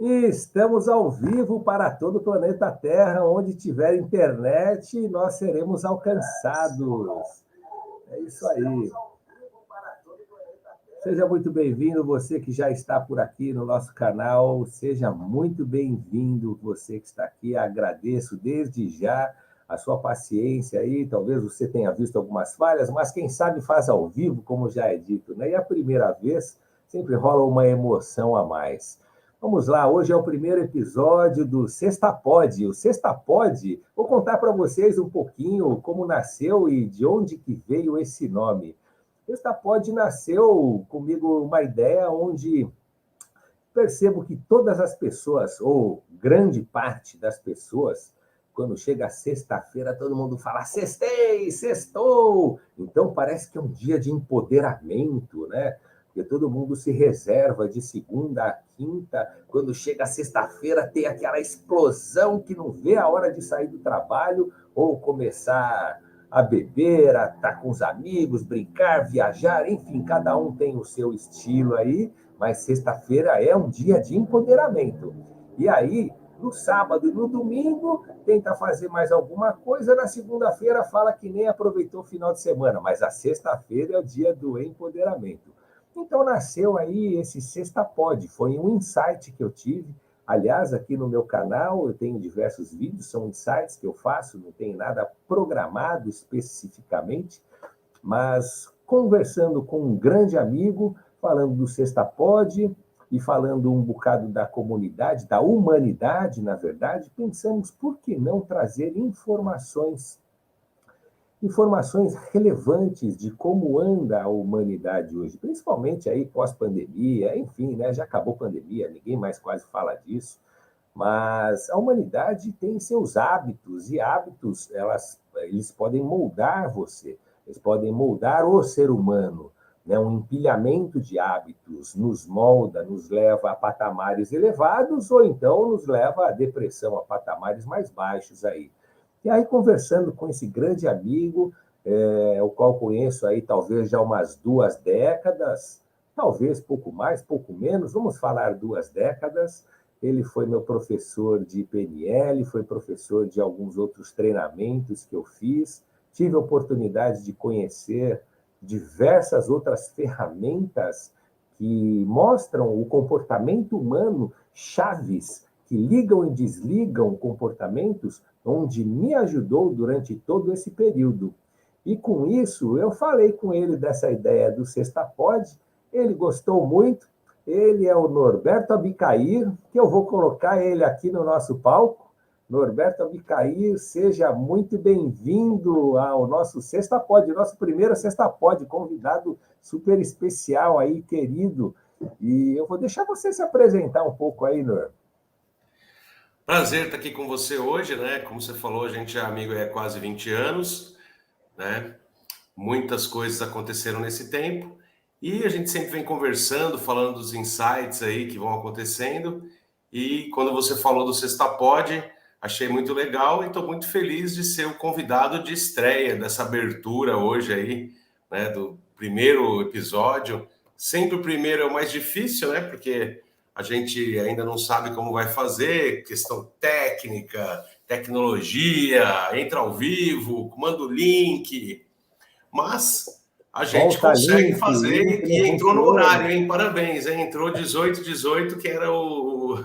E estamos ao vivo para todo o planeta Terra, onde tiver internet, nós seremos alcançados. É isso aí. Seja muito bem-vindo, você que já está por aqui no nosso canal. Seja muito bem-vindo, você que está aqui. Agradeço desde já a sua paciência aí. Talvez você tenha visto algumas falhas, mas quem sabe faz ao vivo, como já é dito, né? E a primeira vez sempre rola uma emoção a mais. Vamos lá, hoje é o primeiro episódio do Sextapod. O Sextapod, vou contar para vocês um pouquinho como nasceu e de onde que veio esse nome. Sextapod nasceu comigo uma ideia onde percebo que todas as pessoas, ou grande parte das pessoas, quando chega sexta-feira, todo mundo fala sextei, sextou. Então parece que é um dia de empoderamento, né? Porque todo mundo se reserva de segunda a quinta. Quando chega sexta-feira, tem aquela explosão que não vê a hora de sair do trabalho ou começar a beber, a estar com os amigos, brincar, viajar, enfim, cada um tem o seu estilo aí, mas sexta-feira é um dia de empoderamento. E aí, no sábado e no domingo, tenta fazer mais alguma coisa, na segunda-feira fala que nem aproveitou o final de semana, mas a sexta-feira é o dia do empoderamento. Então nasceu aí esse Sextapod, foi um insight que eu tive. Aliás, aqui no meu canal eu tenho diversos vídeos, são insights que eu faço, não tem nada programado especificamente, mas conversando com um grande amigo, falando do Sextapod e falando um bocado da comunidade, da humanidade, na verdade, pensamos por que não trazer informações relevantes de como anda a humanidade hoje, principalmente aí pós-pandemia, enfim, né? Já acabou a pandemia, ninguém mais quase fala disso, mas a humanidade tem seus hábitos e hábitos eles podem moldar você, eles podem moldar o ser humano, né? Um empilhamento de hábitos nos molda, nos leva a patamares elevados ou então nos leva à depressão, a patamares mais baixos aí. E aí, conversando com esse grande amigo, o qual conheço aí talvez já umas 2 décadas, talvez pouco mais, pouco menos, vamos falar 2 décadas. Ele foi meu professor de PNL, foi professor de alguns outros treinamentos que eu fiz. Tive a oportunidade de conhecer diversas outras ferramentas que mostram o comportamento humano, chaves que ligam e desligam comportamentos, onde me ajudou durante todo esse período. E com isso, eu falei com ele dessa ideia do Sextapod, ele gostou muito, ele é o Norberto Abicair, que eu vou colocar ele aqui no nosso palco. Norberto Abicair, seja muito bem-vindo ao nosso Sextapod, nosso primeiro Sextapod, convidado super especial aí, querido. E eu vou deixar você se apresentar um pouco aí, Nor. Prazer estar aqui com você hoje, né? Como você falou, a gente é amigo há quase 20 anos, né? Muitas coisas aconteceram nesse tempo e a gente sempre vem conversando, falando dos insights aí que vão acontecendo. E quando você falou do Sextapod, achei muito legal e estou muito feliz de ser o convidado de estreia dessa abertura hoje aí, né? Do primeiro episódio. Sempre o primeiro é o mais difícil, né? Porque a gente ainda não sabe como vai fazer, questão técnica, tecnologia, entra ao vivo, manda o link, mas a gente Volta consegue link, fazer link não e entrou no funciona. horário, hein? Parabéns, hein? Entrou 18, que era o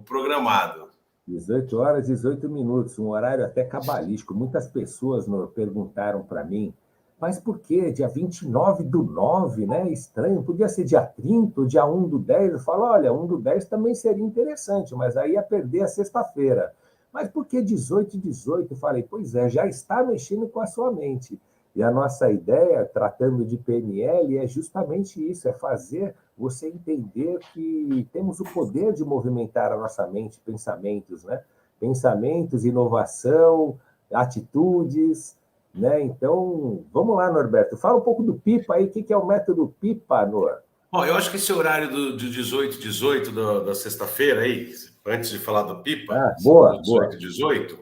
programado. 18 horas, 18 minutos, um horário até cabalístico. Muitas pessoas perguntaram para mim, mas por que dia 29/9, né? Estranho, podia ser dia 30, dia 1/10. Eu falo, olha, 1/10 também seria interessante, mas aí ia perder a sexta-feira. Mas por que 18/18? Eu falei, pois é, já está mexendo com a sua mente. E a nossa ideia, tratando de PNL, é justamente isso, é fazer você entender que temos o poder de movimentar a nossa mente, pensamentos, né? Pensamentos, inovação, atitudes, né? Então, vamos lá, Norberto. Fala um pouco do PIPA aí, o que é o método PIPA, Nor? Bom, eu acho que esse horário de 18 da sexta-feira aí, antes de falar do Pipa, Ah, esse boa, do boa. 18,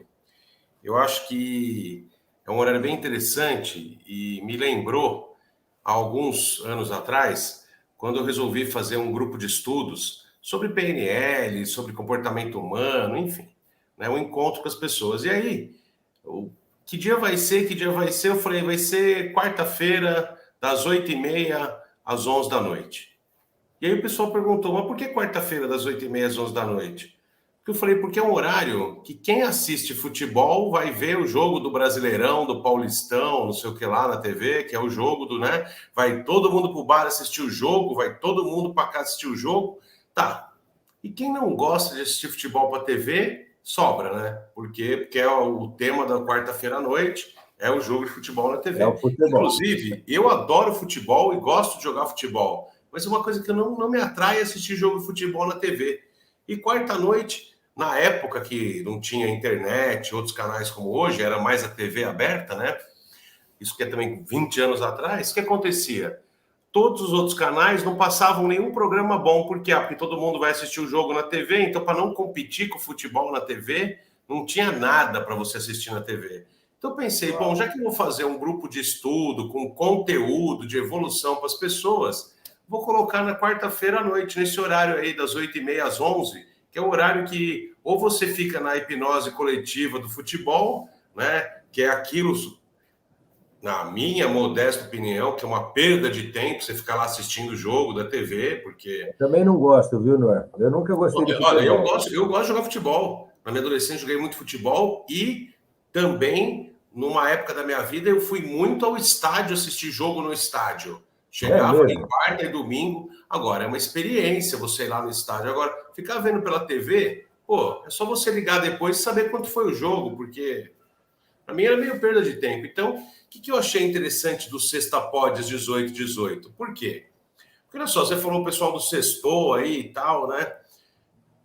eu acho que é um horário bem interessante e me lembrou, há alguns anos atrás, quando eu resolvi fazer um grupo de estudos sobre PNL, sobre comportamento humano, enfim, né? Um encontro com as pessoas. E aí, que dia vai ser? Que dia vai ser? Eu falei, vai ser quarta-feira, das 8h30 às 11 da noite. E aí o pessoal perguntou, mas por que quarta-feira, das 8h30 às 11 da noite? Eu falei, porque é um horário que quem assiste futebol vai ver o jogo do Brasileirão, do Paulistão, não sei o que lá na TV, que é o jogo do, né? Vai todo mundo pro bar assistir o jogo, vai todo mundo para casa assistir o jogo. Tá. E quem não gosta de assistir futebol para TV, sobra, né? Porque é o tema da quarta-feira à noite, é o jogo de futebol na É o TV. futebol. Inclusive, eu adoro futebol e gosto de jogar futebol, mas uma coisa que não me atrai é assistir jogo de futebol na TV. E quarta-noite, na época que não tinha internet, outros canais como hoje, era mais a TV aberta, né? Isso que é também 20 anos atrás, o que acontecia? Todos os outros canais não passavam nenhum programa bom, porque todo mundo vai assistir o jogo na TV, então para não competir com o futebol na TV, não tinha nada para você assistir na TV. Então eu pensei, bom, já que eu vou fazer um grupo de estudo com conteúdo de evolução para as pessoas, vou colocar na quarta-feira à noite, nesse horário aí das 8h30 às 11, que é o horário que ou você fica na hipnose coletiva do futebol, né, que é aquilo, na minha modesta opinião, que é uma perda de tempo você ficar lá assistindo o jogo da TV, porque... Também não gosto, viu, Nor? Eu nunca gostei de Olha, eu futebol. gosto, eu gosto de jogar futebol. Na minha adolescência joguei muito futebol e também, numa época da minha vida, eu fui muito ao estádio assistir jogo no estádio. É Chegava em mesmo? quarta e domingo. Agora, é uma experiência você ir lá no estádio. Agora, ficar vendo pela TV, pô, é só você ligar depois e saber quanto foi o jogo, porque para mim era meio perda de tempo. Então, o que eu achei interessante do Sexta Pod 18/18? Por quê? Porque olha só, você falou o pessoal do Sextou aí e tal, né?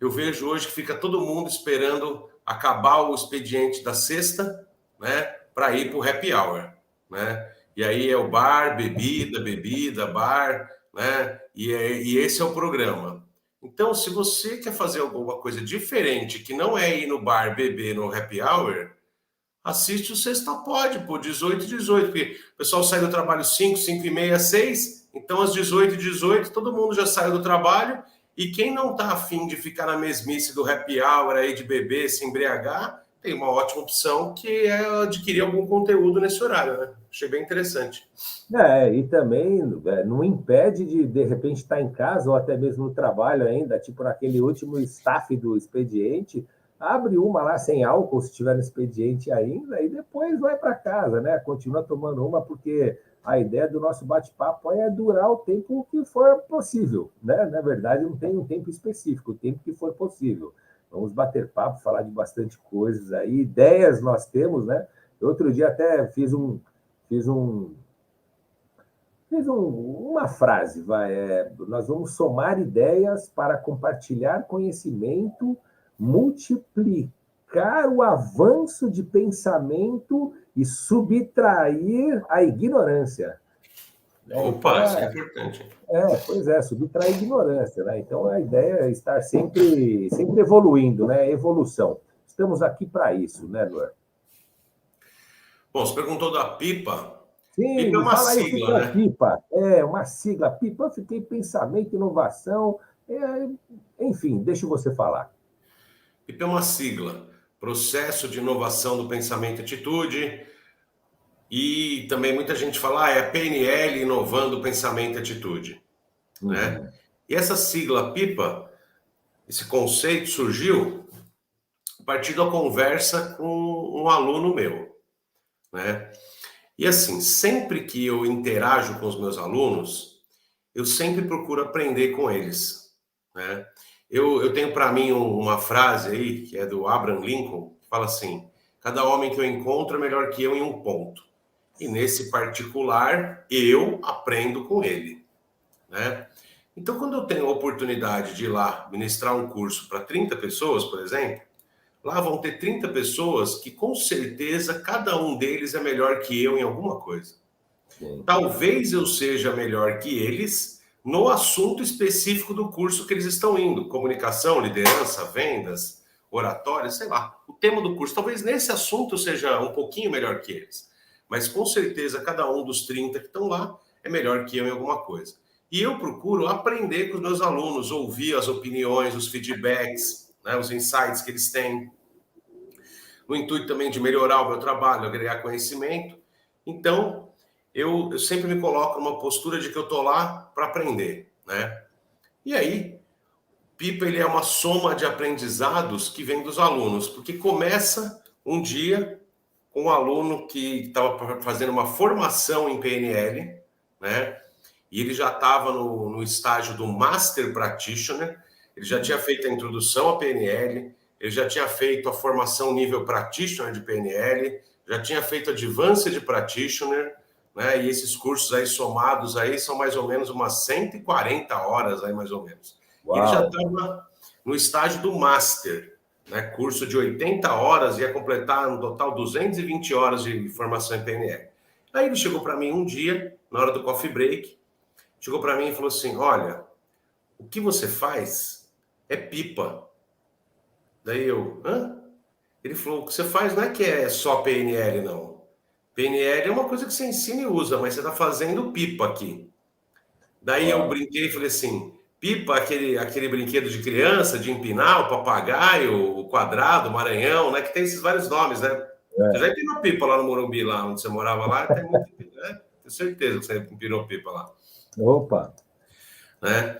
Eu vejo hoje que fica todo mundo esperando acabar o expediente da sexta, né? Para ir para o happy hour, né? E aí é o bar, bebida, bebida, bar, né? E esse é o programa. Então, se você quer fazer alguma coisa diferente, que não é ir no bar beber no happy hour, assiste o Sexta Pode, pô, 18/18, porque o pessoal sai do trabalho 5, 5h30, 6, então às 18/18 todo mundo já saiu do trabalho, e quem não tá afim de ficar na mesmice do happy hour aí, de beber, se embriagar, tem uma ótima opção que é adquirir algum conteúdo nesse horário, né? Achei bem interessante. E também não impede de repente, estar em casa ou até mesmo no trabalho ainda, tipo naquele último staff do expediente, abre uma lá sem álcool, se tiver no expediente ainda, e depois vai para casa, né? Continua tomando uma, porque a ideia do nosso bate-papo é durar o tempo que for possível, né? Na verdade, não tem um tempo específico, o tempo que for possível. Vamos bater papo, falar de bastante coisas aí, ideias nós temos, né? Outro dia até fiz um uma frase, nós vamos somar ideias para compartilhar conhecimento, multiplicar o avanço de pensamento e subtrair a ignorância. Né? Então, Opa, isso é importante. pois é, subtrair a ignorância. Né? Então, a ideia é estar sempre evoluindo, né? Evolução. Estamos aqui para isso, né, Luan? Bom, você perguntou da pipa. Sim, Pipa é me uma fala aí o que sigla, é né? PIPA. É uma sigla. PIPA, eu fiquei pensamento, inovação. Enfim, deixa você falar. PIP é uma sigla, Processo de Inovação do Pensamento e Atitude, e também muita gente fala, é a PNL inovando o pensamento e atitude, né? Uhum. E essa sigla PIPA, esse conceito surgiu a partir da conversa com um aluno meu, né? E assim, sempre que eu interajo com os meus alunos, eu sempre procuro aprender com eles, né? Eu tenho para mim uma frase aí, que é do Abraham Lincoln, que fala assim, cada homem que eu encontro é melhor que eu em um ponto. E nesse particular, eu aprendo com ele, né? Então, quando eu tenho a oportunidade de ir lá ministrar um curso para 30 pessoas, por exemplo, lá vão ter 30 pessoas que com certeza cada um deles é melhor que eu em alguma coisa. Sim. Talvez eu seja melhor que eles no assunto específico do curso que eles estão indo, comunicação, liderança, vendas, oratória, sei lá. O tema do curso, talvez nesse assunto eu seja um pouquinho melhor que eles. Mas com certeza cada um dos 30 que estão lá é melhor que eu em alguma coisa. E eu procuro aprender com os meus alunos, ouvir as opiniões, os feedbacks, né, os insights que eles têm, no intuito também de melhorar o meu trabalho, agregar conhecimento. Então, eu sempre me coloco numa postura de que eu estou lá para aprender, né? E aí, Pipa, ele é uma soma de aprendizados que vem dos alunos, porque começa um dia com um aluno que estava fazendo uma formação em PNL, né? E ele já estava no estágio do Master Practitioner, ele já tinha feito a introdução à PNL, ele já tinha feito a formação nível Practitioner de PNL, já tinha feito Advanced Practitioner, né? E esses cursos aí somados aí são mais ou menos umas 140 horas aí mais ou menos. E ele já Uau! estava no estágio do Master, né? Curso de 80 horas, ia completar no total 220 horas de formação em PNL. Aí ele chegou para mim um dia, na hora do coffee break, chegou para mim e falou assim: olha, o que você faz é pipa. Daí eu, hã? Ele falou: o que você faz não é que é só PNL, não. PNL é uma coisa que você ensina e usa, mas você está fazendo pipa aqui. Daí eu Uau! brinquei e falei assim: pipa, aquele brinquedo de criança, de empinar, o papagaio, o quadrado, o Maranhão, né? Que tem esses vários nomes, né? Você já É. empinou pipa lá no Morumbi, lá onde você morava lá? Tem muito, né? Tenho certeza que você empinou pipa lá, Opa! né?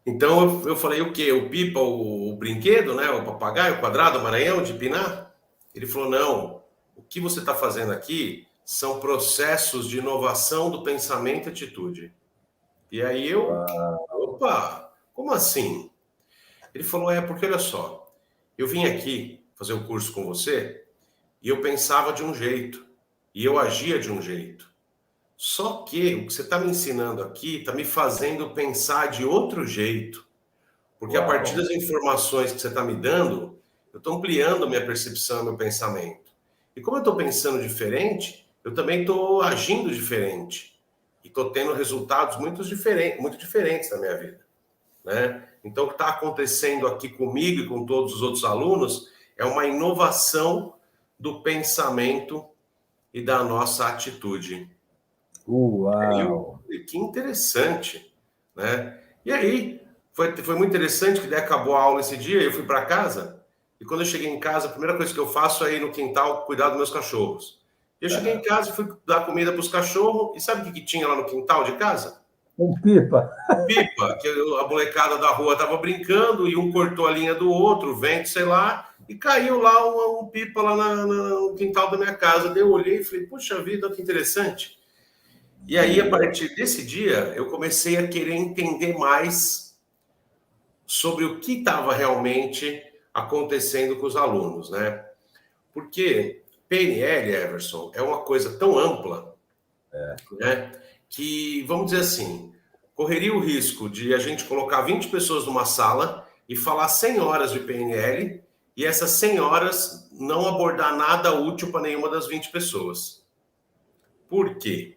Então eu falei o quê? O pipa, o brinquedo, né? O papagaio, o quadrado, o Maranhão, de empinar? Ele falou: não, o que você está fazendo aqui são processos de inovação do pensamento e atitude. E aí eu, Uau! opa, como assim? Ele falou: é porque olha só, eu vim aqui fazer o curso com você e eu pensava de um jeito e eu agia de um jeito. Só que o que você está me ensinando aqui está me fazendo pensar de outro jeito. Porque a partir Uau! das informações que você está me dando, eu estou ampliando a minha percepção, meu pensamento. E como eu estou pensando diferente, eu também estou agindo diferente. E estou tendo resultados muito diferentes na minha vida, né? Então, o que está acontecendo aqui comigo e com todos os outros alunos é uma inovação do pensamento e da nossa atitude. E eu Uau! falei: que interessante, né? E aí, foi muito interessante que daí acabou a aula esse dia, eu fui para casa, e quando eu cheguei em casa, a primeira coisa que eu faço é ir no quintal cuidar dos meus cachorros. Eu cheguei em casa, fui dar comida para os cachorros, e sabe o que tinha lá no quintal de casa? Um pipa! Pipa, que a molecada da rua estava brincando, e um cortou a linha do outro, o vento, sei lá, e caiu lá um pipa lá no quintal da minha casa. Daí eu olhei e falei: puxa vida, que interessante. E aí, a partir desse dia, eu comecei a querer entender mais sobre o que estava realmente acontecendo com os alunos, né? Porque PNL, Everson, é uma coisa tão ampla, né? Que, vamos dizer assim, correria o risco de a gente colocar 20 pessoas numa sala e falar 100 horas de PNL e essas 100 horas não abordar nada útil para nenhuma das 20 pessoas. Por quê?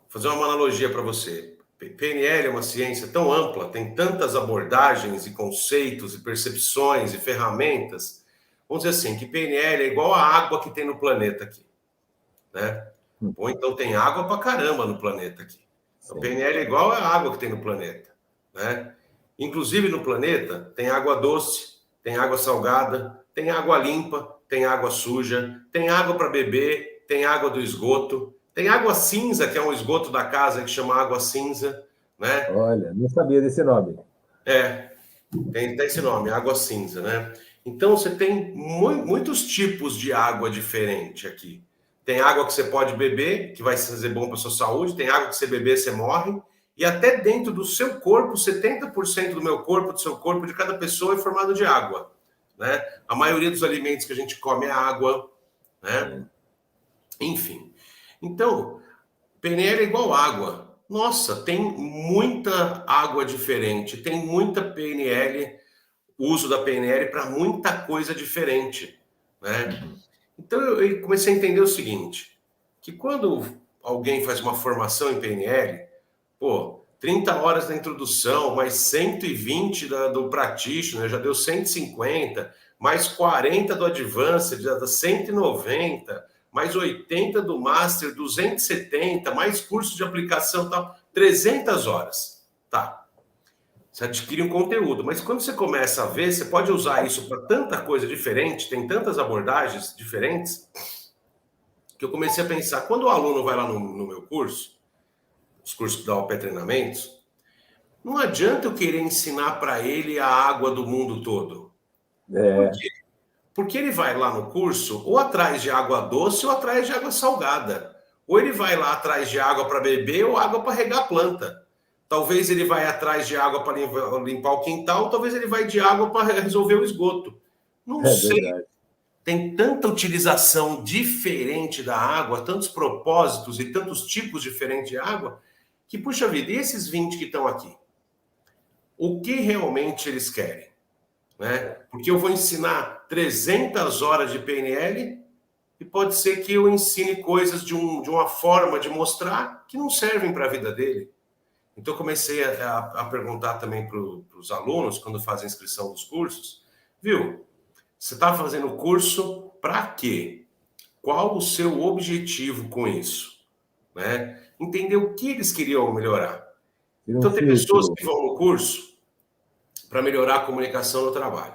Vou fazer uma analogia para você. PNL é uma ciência tão ampla, tem tantas abordagens e conceitos e percepções e ferramentas. Vamos dizer assim, que PNL é igual a água que tem no planeta aqui, né? Ou então tem água pra caramba no planeta aqui. O Sim. PNL é igual a água que tem no planeta, né? Inclusive no planeta tem água doce, tem água salgada, tem água limpa, tem água suja, tem água para beber, tem água do esgoto, tem água cinza, que é um esgoto da casa que chama água cinza, né? Olha, não sabia desse nome. É, tem esse nome, água cinza, né? Então você tem muitos tipos de água diferente aqui. Tem água que você pode beber, que vai fazer bom para sua saúde, tem água que você beber, você morre, e até dentro do seu corpo, 70% do meu corpo, do seu corpo, de cada pessoa é formado de água, né? A maioria dos alimentos que a gente come é água, né? Sim. Enfim. Então, PNL é igual água. Nossa, tem muita água diferente, tem muita PNL, uso da PNL para muita coisa diferente, né? Uhum. Então eu comecei a entender o seguinte, que quando alguém faz uma formação em PNL, pô, 30 horas da introdução, mais 120 do Practitioner, já deu 150, mais 40 do Advanced, já dá 190, mais 80 do Master, 270, mais curso de aplicação, tal, 300 horas. Tá. Você adquire um conteúdo, mas quando você começa a ver, você pode usar isso para tanta coisa diferente, tem tantas abordagens diferentes, que eu comecei a pensar, quando o aluno vai lá no meu curso, os cursos da OP Treinamentos, não adianta eu querer ensinar para ele a água do mundo todo. Por quê? Porque ele vai lá no curso ou atrás de água doce ou atrás de água salgada. Ou ele vai lá atrás de água para beber ou água para regar a planta. Talvez ele vai atrás de água para limpar o quintal, talvez ele vai de água para resolver o esgoto. Não sei. Verdade. Tem tanta utilização diferente da água, tantos propósitos e tantos tipos diferentes de água, que, puxa vida, e esses 20 que estão aqui? O que realmente eles querem? Né? Porque eu vou ensinar 300 horas de PNL e pode ser que eu ensine coisas de uma forma de mostrar que não servem para a vida dele. Então, eu comecei a perguntar também para os alunos, quando fazem a inscrição dos cursos, viu? Você está fazendo o curso para quê? Qual o seu objetivo com isso? Né? Entender o que eles queriam melhorar. Então, tem pessoas que vão no curso para melhorar a comunicação no trabalho.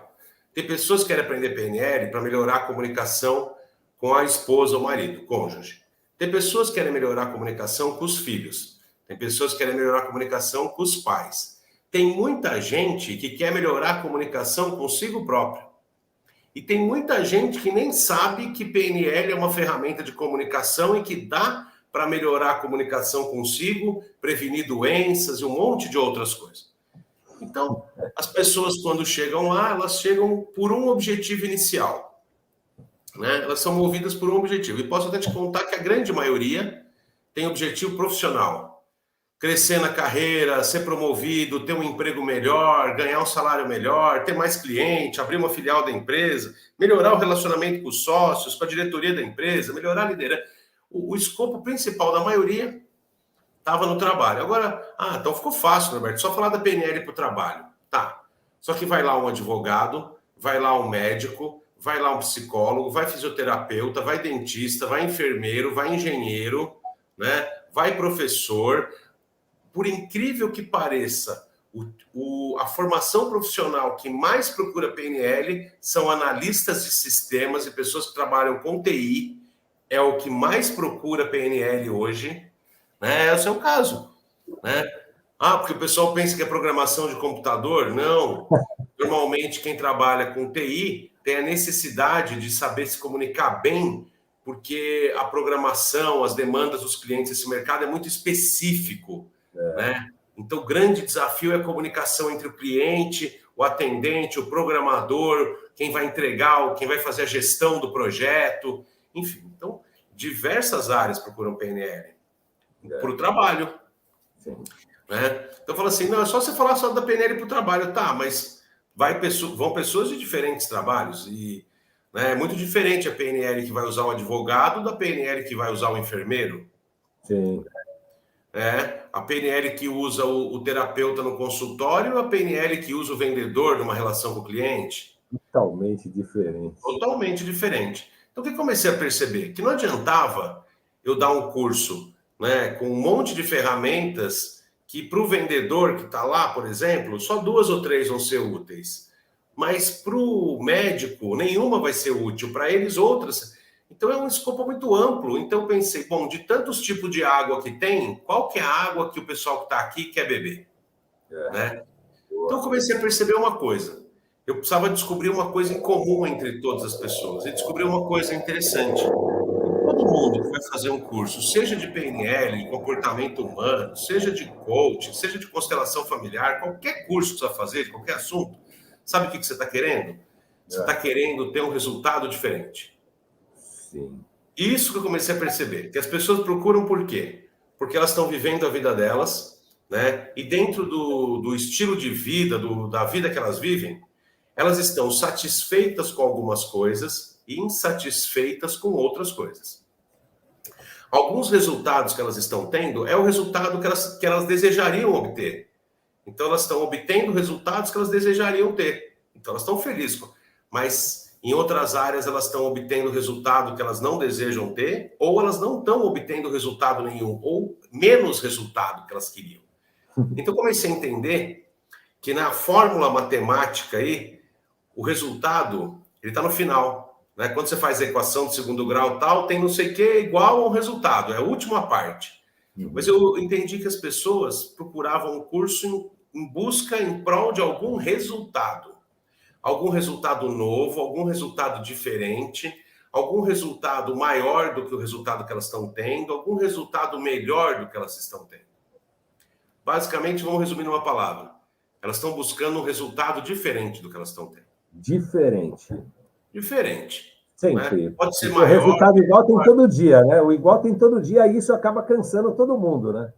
Tem pessoas que querem aprender PNL para melhorar a comunicação com a esposa ou marido, cônjuge. Tem pessoas que querem melhorar a comunicação com os filhos. Tem pessoas que querem melhorar a comunicação com os pais. Tem muita gente que quer melhorar a comunicação consigo próprio. E tem muita gente que nem sabe que PNL é uma ferramenta de comunicação e que dá para melhorar a comunicação consigo, prevenir doenças e um monte de outras coisas. Então, as pessoas, quando chegam lá, elas chegam por um objetivo inicial. Né? Elas são movidas por um objetivo. E posso até te contar que a grande maioria tem objetivo profissional. Crescer na carreira, ser promovido, ter um emprego melhor, ganhar um salário melhor, ter mais cliente, abrir uma filial da empresa, melhorar o relacionamento com os sócios, com a diretoria da empresa, melhorar a liderança. O escopo principal da maioria estava no trabalho. Agora, então ficou fácil, Roberto, só falar da PNL para o trabalho. Tá. Só que vai lá um advogado, vai lá um médico, vai lá um psicólogo, vai fisioterapeuta, vai dentista, vai enfermeiro, vai engenheiro, né? Vai professor. Por incrível que pareça, a formação profissional que mais procura PNL são analistas de sistemas e pessoas que trabalham com TI, é o que mais procura PNL hoje. Né? Esse é o caso. Né? Porque o pessoal pensa que é programação de computador. Não. Normalmente, quem trabalha com TI tem a necessidade de saber se comunicar bem, porque a programação, as demandas dos clientes, esse mercado é muito específico. Né? Então, o grande desafio é a comunicação entre o cliente, o atendente, o programador, quem vai entregar, quem vai fazer a gestão do projeto. Enfim, então, diversas áreas procuram PNL. Para o trabalho. Sim. Né? Então, fala assim, não, é só você falar só da PNL para o trabalho. Tá, mas vão pessoas de diferentes trabalhos. E né, é muito diferente a PNL que vai usar um advogado da PNL que vai usar um enfermeiro. Sim. A PNL que usa o terapeuta no consultório, a PNL que usa o vendedor numa relação com o cliente. Totalmente diferente. Totalmente diferente. Então, o que eu comecei a perceber? Que não adiantava eu dar um curso, né, com um monte de ferramentas que para o vendedor que está lá, por exemplo, só 2 ou 3 vão ser úteis. Mas para o médico, nenhuma vai ser útil. Para eles, outras. Então, é um escopo muito amplo. Então, eu pensei, bom, de tantos tipos de água que tem, qual que é a água que o pessoal que está aqui quer beber? Né? Então, eu comecei a perceber uma coisa. Eu precisava descobrir uma coisa em comum entre todas as pessoas. E descobri uma coisa interessante. Todo mundo que vai fazer um curso, seja de PNL, de comportamento humano, seja de coaching, seja de constelação familiar, qualquer curso que você vai fazer, de qualquer assunto, sabe o que você está querendo? Você está querendo ter um resultado diferente. Sim. Isso que eu comecei a perceber, que as pessoas procuram por quê? Porque elas estão vivendo a vida delas, né? E dentro do estilo de vida, da vida que elas vivem, elas estão satisfeitas com algumas coisas e insatisfeitas com outras coisas. Alguns resultados que elas estão tendo é o resultado que elas desejariam obter. Então, elas estão obtendo resultados que elas desejariam ter. Então, elas estão felizes. Mas em outras áreas elas estão obtendo resultado que elas não desejam ter, ou elas não estão obtendo resultado nenhum, ou menos resultado que elas queriam. Então comecei a entender que na fórmula matemática aí, o resultado, ele está no final. Né? Quando você faz a equação de segundo grau tal, tem não sei o que igual ao resultado, é a última parte. Mas eu entendi que as pessoas procuravam um curso em busca, em prol de algum resultado novo, algum resultado diferente, algum resultado maior do que o resultado que elas estão tendo, algum resultado melhor do que elas estão tendo. Basicamente, vamos resumir numa palavra. Elas estão buscando um resultado diferente do que elas estão tendo. Diferente. Sempre. Né? Pode ser porque maior. O resultado igual tem todo dia, né? O igual tem todo dia e isso acaba cansando todo mundo, né?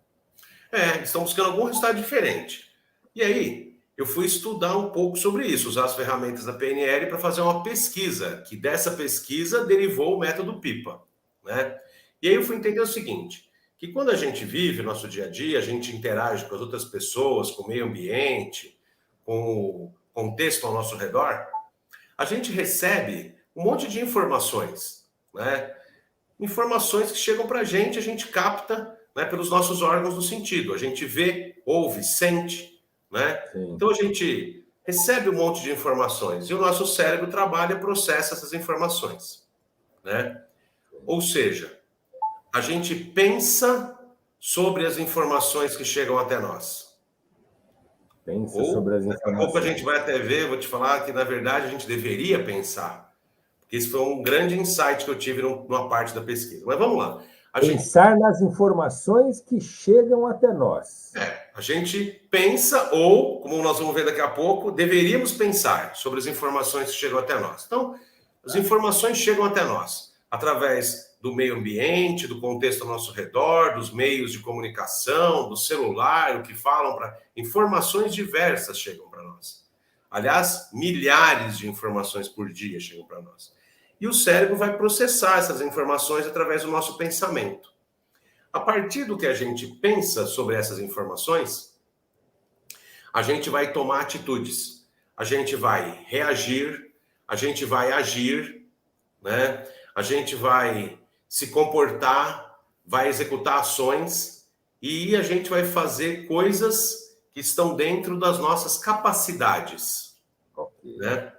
Estão buscando algum resultado diferente. E aí, eu fui estudar um pouco sobre isso, usar as ferramentas da PNL para fazer uma pesquisa, que dessa pesquisa derivou o método PIPA. Né? E aí eu fui entender o seguinte, que quando a gente vive o nosso dia a dia, a gente interage com as outras pessoas, com o meio ambiente, com o contexto ao nosso redor, a gente recebe um monte de informações, né? Informações que chegam para a gente capta, né, pelos nossos órgãos do sentido. A gente vê, ouve, sente, né? Então a gente recebe um monte de informações e o nosso cérebro trabalha e processa essas informações, né? Ou seja, a gente pensa sobre as informações que chegam até nós. Sobre as informações. Daqui a pouco a gente vai até ver, vou te falar que na verdade a gente deveria pensar. Esse foi um grande insight que eu tive numa parte da pesquisa. Mas vamos lá. Pensar nas informações que chegam até nós. A gente pensa, ou, como nós vamos ver daqui a pouco, deveríamos pensar sobre as informações que chegam até nós. Então, as informações chegam até nós através do meio ambiente, do contexto ao nosso redor, dos meios de comunicação, do celular, o que falam para... Informações diversas chegam para nós. Aliás, milhares de informações por dia chegam para nós. E o cérebro vai processar essas informações através do nosso pensamento. A partir do que a gente pensa sobre essas informações, a gente vai tomar atitudes. A gente vai reagir, a gente vai agir, né? A gente vai se comportar, vai executar ações e a gente vai fazer coisas que estão dentro das nossas capacidades. Né?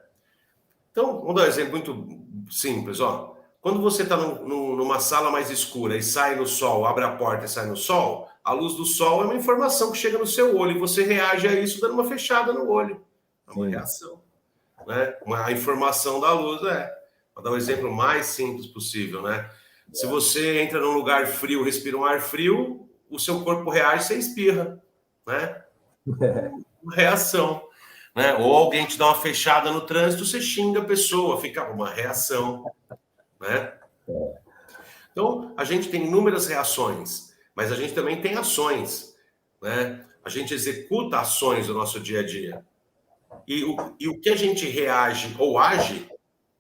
Então, vamos dar um exemplo muito simples, ó. Quando você está numa sala mais escura e sai no sol, abre a porta e sai no sol, a luz do sol é uma informação que chega no seu olho e você reage a isso dando uma fechada no olho. É uma reação. Né? A informação da luz Vou dar um exemplo mais simples possível, né? Se você entra num lugar frio, respira um ar frio, o seu corpo reage, você espirra, né? Uma reação. Né? Ou alguém te dá uma fechada no trânsito, você xinga a pessoa, fica uma reação. Né? Então, a gente tem inúmeras reações, mas a gente também tem ações. Né? A gente executa ações no nosso dia a dia. E o que a gente reage ou age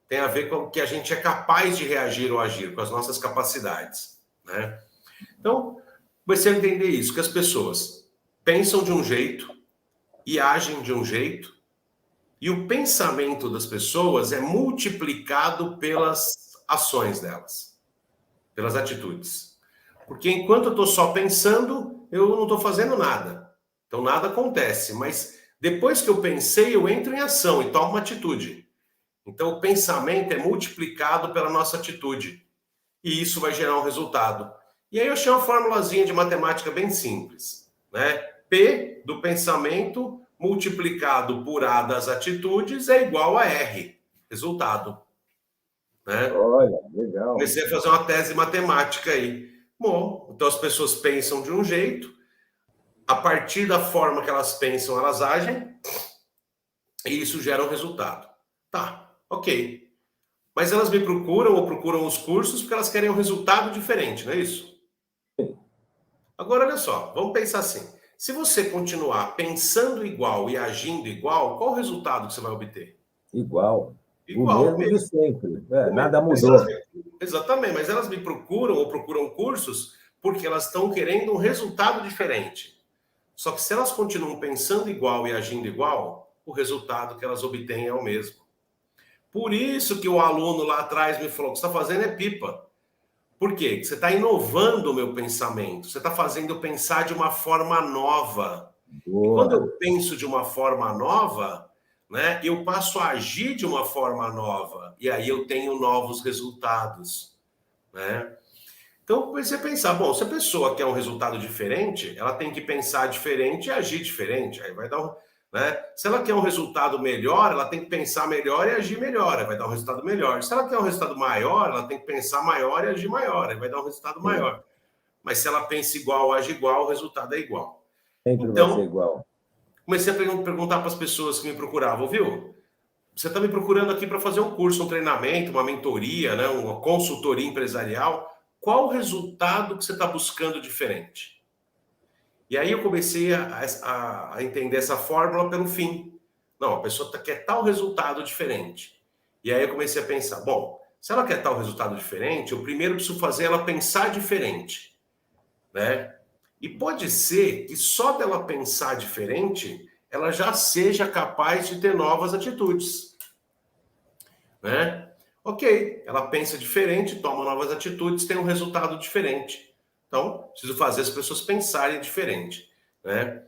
tem a ver com o que a gente é capaz de reagir ou agir, com as nossas capacidades. Né? Então, você entender isso, que as pessoas pensam de um jeito e agem de um jeito, e o pensamento das pessoas é multiplicado pelas ações delas, pelas atitudes. Porque enquanto eu estou só pensando, eu não estou fazendo nada. Então nada acontece, mas depois que eu pensei, eu entro em ação e tomo uma atitude. Então o pensamento é multiplicado pela nossa atitude. E isso vai gerar um resultado. E aí eu achei uma formulazinha de matemática bem simples. Né? P do pensamento multiplicado por A das atitudes é igual a R, resultado. Né? Olha, legal. Comecei a fazer uma tese matemática aí. Bom, então as pessoas pensam de um jeito, a partir da forma que elas pensam, elas agem, e isso gera um resultado. Tá, ok. Mas elas me procuram ou procuram os cursos porque elas querem um resultado diferente, não é isso? Sim. Agora, olha só, vamos pensar assim. Se você continuar pensando igual e agindo igual, qual o resultado que você vai obter? Igual. Igual o mesmo de sempre. Nada mudou. Exatamente, mas elas me procuram ou procuram cursos porque elas estão querendo um resultado diferente. Só que se elas continuam pensando igual e agindo igual, o resultado que elas obtêm é o mesmo. Por isso que o aluno lá atrás me falou: o que você está fazendo é pipa. Por quê? Porque você está inovando o meu pensamento. Você está fazendo eu pensar de uma forma nova. E quando Boa. eu penso de uma forma nova, né, eu passo a agir de uma forma nova. E aí eu tenho novos resultados, né? Então, comecei a pensar, bom, se a pessoa quer um resultado diferente, ela tem que pensar diferente e agir diferente. Aí vai dar um, né? Se ela quer um resultado melhor, ela tem que pensar melhor e agir melhor, aí vai dar um resultado melhor. Se ela quer um resultado maior, ela tem que pensar maior e agir maior, aí vai dar um resultado Sim. maior. Mas se ela pensa igual, age igual, o resultado é igual. Sempre vai ser Então, igual. comecei a perguntar para as pessoas que me procuravam, viu? Você está me procurando aqui para fazer um curso, um treinamento, uma mentoria, né, uma consultoria empresarial. Qual o resultado que você está buscando diferente? E aí eu comecei a entender essa fórmula pelo fim. Não, a pessoa quer tal resultado diferente. E aí eu comecei a pensar, bom, se ela quer tal resultado diferente, eu primeiro preciso fazer ela pensar diferente, né? E pode ser que só dela pensar diferente, ela já seja capaz de ter novas atitudes, né? Ok, ela pensa diferente, toma novas atitudes, tem um resultado diferente. Então, preciso fazer as pessoas pensarem diferente, né?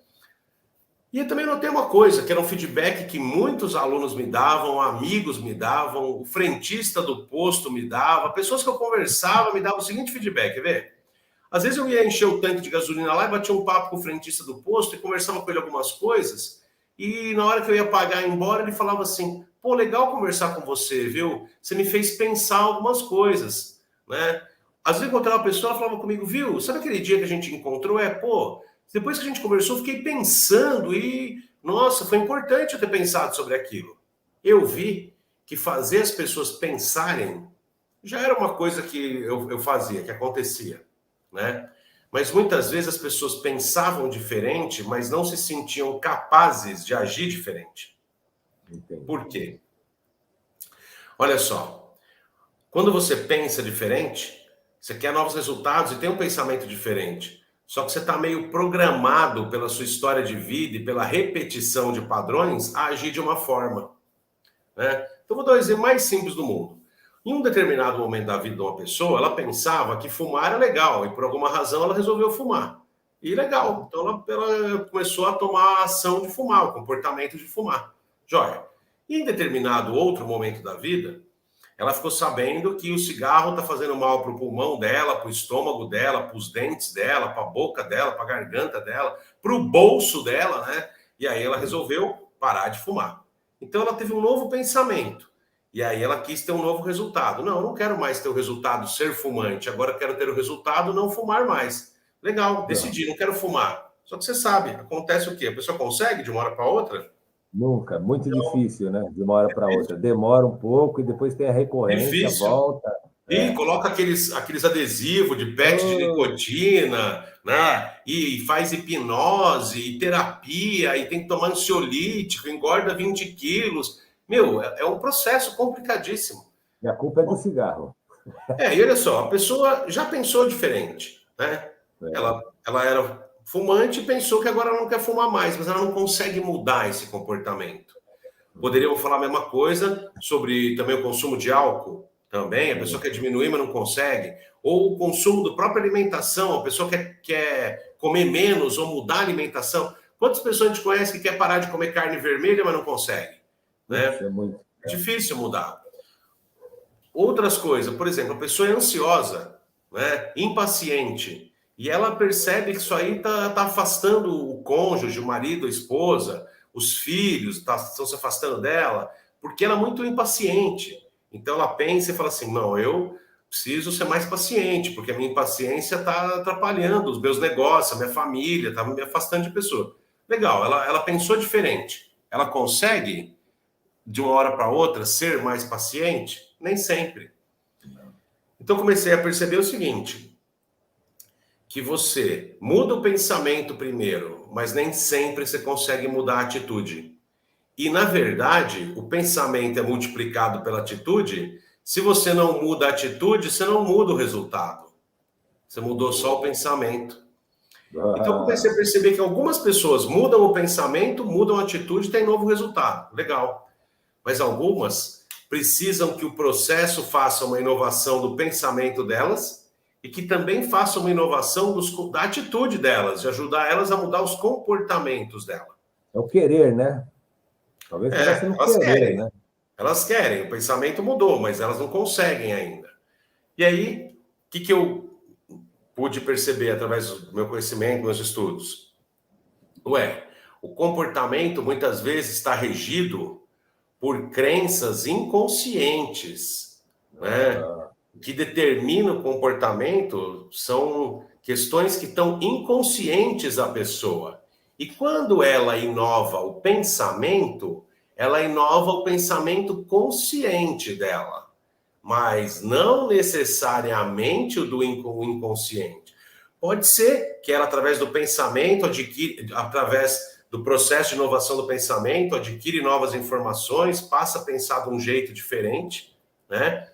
E eu também notei uma coisa, que era um feedback que muitos alunos me davam, amigos me davam, o frentista do posto me dava, pessoas que eu conversava me davam o seguinte feedback, quer ver? Às vezes eu ia encher o tanque de gasolina lá e batia um papo com o frentista do posto e conversava com ele algumas coisas. E na hora que eu ia pagar e ir embora, ele falava assim: pô, legal conversar com você, viu? Você me fez pensar algumas coisas, né? Às vezes eu encontrava uma pessoa, ela falava comigo, viu? Sabe aquele dia que a gente encontrou? Pô, depois que a gente conversou, eu fiquei pensando e, nossa, foi importante eu ter pensado sobre aquilo. Eu vi que fazer as pessoas pensarem já era uma coisa que eu fazia, que acontecia, né? Mas muitas vezes as pessoas pensavam diferente, mas não se sentiam capazes de agir diferente. Entendi. Por quê? Olha só, quando você pensa diferente, você quer novos resultados e tem um pensamento diferente. Só que você está meio programado pela sua história de vida e pela repetição de padrões a agir de uma forma, né? Então, vou dar o exemplo mais simples do mundo. Em um determinado momento da vida de uma pessoa, ela pensava que fumar era legal e por alguma razão ela resolveu fumar. E legal, então ela começou a tomar a ação de fumar, o comportamento de fumar. Joia. E em determinado outro momento da vida, ela ficou sabendo que o cigarro está fazendo mal para o pulmão dela, para o estômago dela, para os dentes dela, para a boca dela, para a garganta dela, para o bolso dela, né? E aí ela resolveu parar de fumar. Então ela teve um novo pensamento. E aí ela quis ter um novo resultado. Não, eu não quero mais ter o resultado ser fumante, agora eu quero ter o resultado não fumar mais. Legal, decidi, não quero fumar. Só que você sabe, acontece o quê? A pessoa consegue de uma hora para outra? Nunca. Muito difícil, né? De uma hora para outra. Demora um pouco e depois tem a recorrência, Difícil. volta. E coloca aqueles adesivos de PET de Oh, nicotina, né? E faz hipnose, e terapia, e tem que tomar ansiolítico, engorda 20 quilos. Meu, é um processo complicadíssimo. e a culpa é do cigarro. E olha só, a pessoa já pensou diferente, né? É. Ela era fumante e pensou que agora ela não quer fumar mais, mas ela não consegue mudar esse comportamento. Poderíamos falar a mesma coisa sobre também o consumo de álcool. Também, a pessoa quer diminuir, mas não consegue. Ou o consumo da própria alimentação, a pessoa quer comer menos ou mudar a alimentação. Quantas pessoas a gente conhece que quer parar de comer carne vermelha, mas não consegue? Putz, Né? é muito. É difícil mudar. Outras coisas, por exemplo, a pessoa é ansiosa, né? Impaciente, e ela percebe que isso aí tá afastando o cônjuge, o marido, a esposa, os filhos, estão se afastando dela, porque ela é muito impaciente. Então ela pensa e fala assim: não, eu preciso ser mais paciente, porque a minha impaciência está atrapalhando os meus negócios, a minha família, está me afastando de pessoa. Legal, ela pensou diferente. Ela consegue de uma hora para outra ser mais paciente? Nem sempre. Então comecei a perceber o seguinte, que você muda o pensamento primeiro, mas nem sempre você consegue mudar a atitude. E na verdade, o pensamento é multiplicado pela atitude. Se você não muda a atitude, você não muda o resultado. Você mudou só o pensamento. Então eu comecei a Ah, perceber que algumas pessoas mudam o pensamento, mudam a atitude e tem novo resultado. Legal. Mas algumas precisam que o processo faça uma inovação do pensamento delas e que também faça uma inovação da atitude delas, de ajudar elas a mudar os comportamentos dela. É o querer, né? Talvez comece no Elas querer, querem. né? Elas querem, o pensamento mudou, mas elas não conseguem ainda. E aí, o que eu pude perceber através do meu conhecimento, meus estudos? O comportamento muitas vezes está regido por crenças inconscientes, né? Que determinam o comportamento são questões que estão inconscientes à pessoa. E quando ela inova o pensamento, ela inova o pensamento consciente dela, mas não necessariamente o do inconsciente. Pode ser que ela, através do pensamento, através do processo de inovação do pensamento, adquire novas informações, passa a pensar de um jeito diferente, né?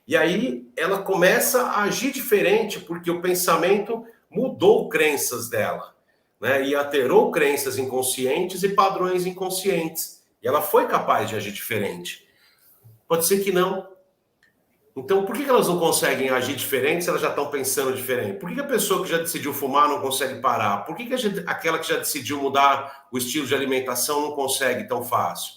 E aí ela começa a agir diferente, porque o pensamento mudou crenças dela, né? E alterou crenças inconscientes e padrões inconscientes. E ela foi capaz de agir diferente. Pode ser que não. Então, por que elas não conseguem agir diferente se elas já estão pensando diferente? Por que a pessoa que já decidiu fumar não consegue parar? Por que aquela que já decidiu mudar o estilo de alimentação não consegue tão fácil?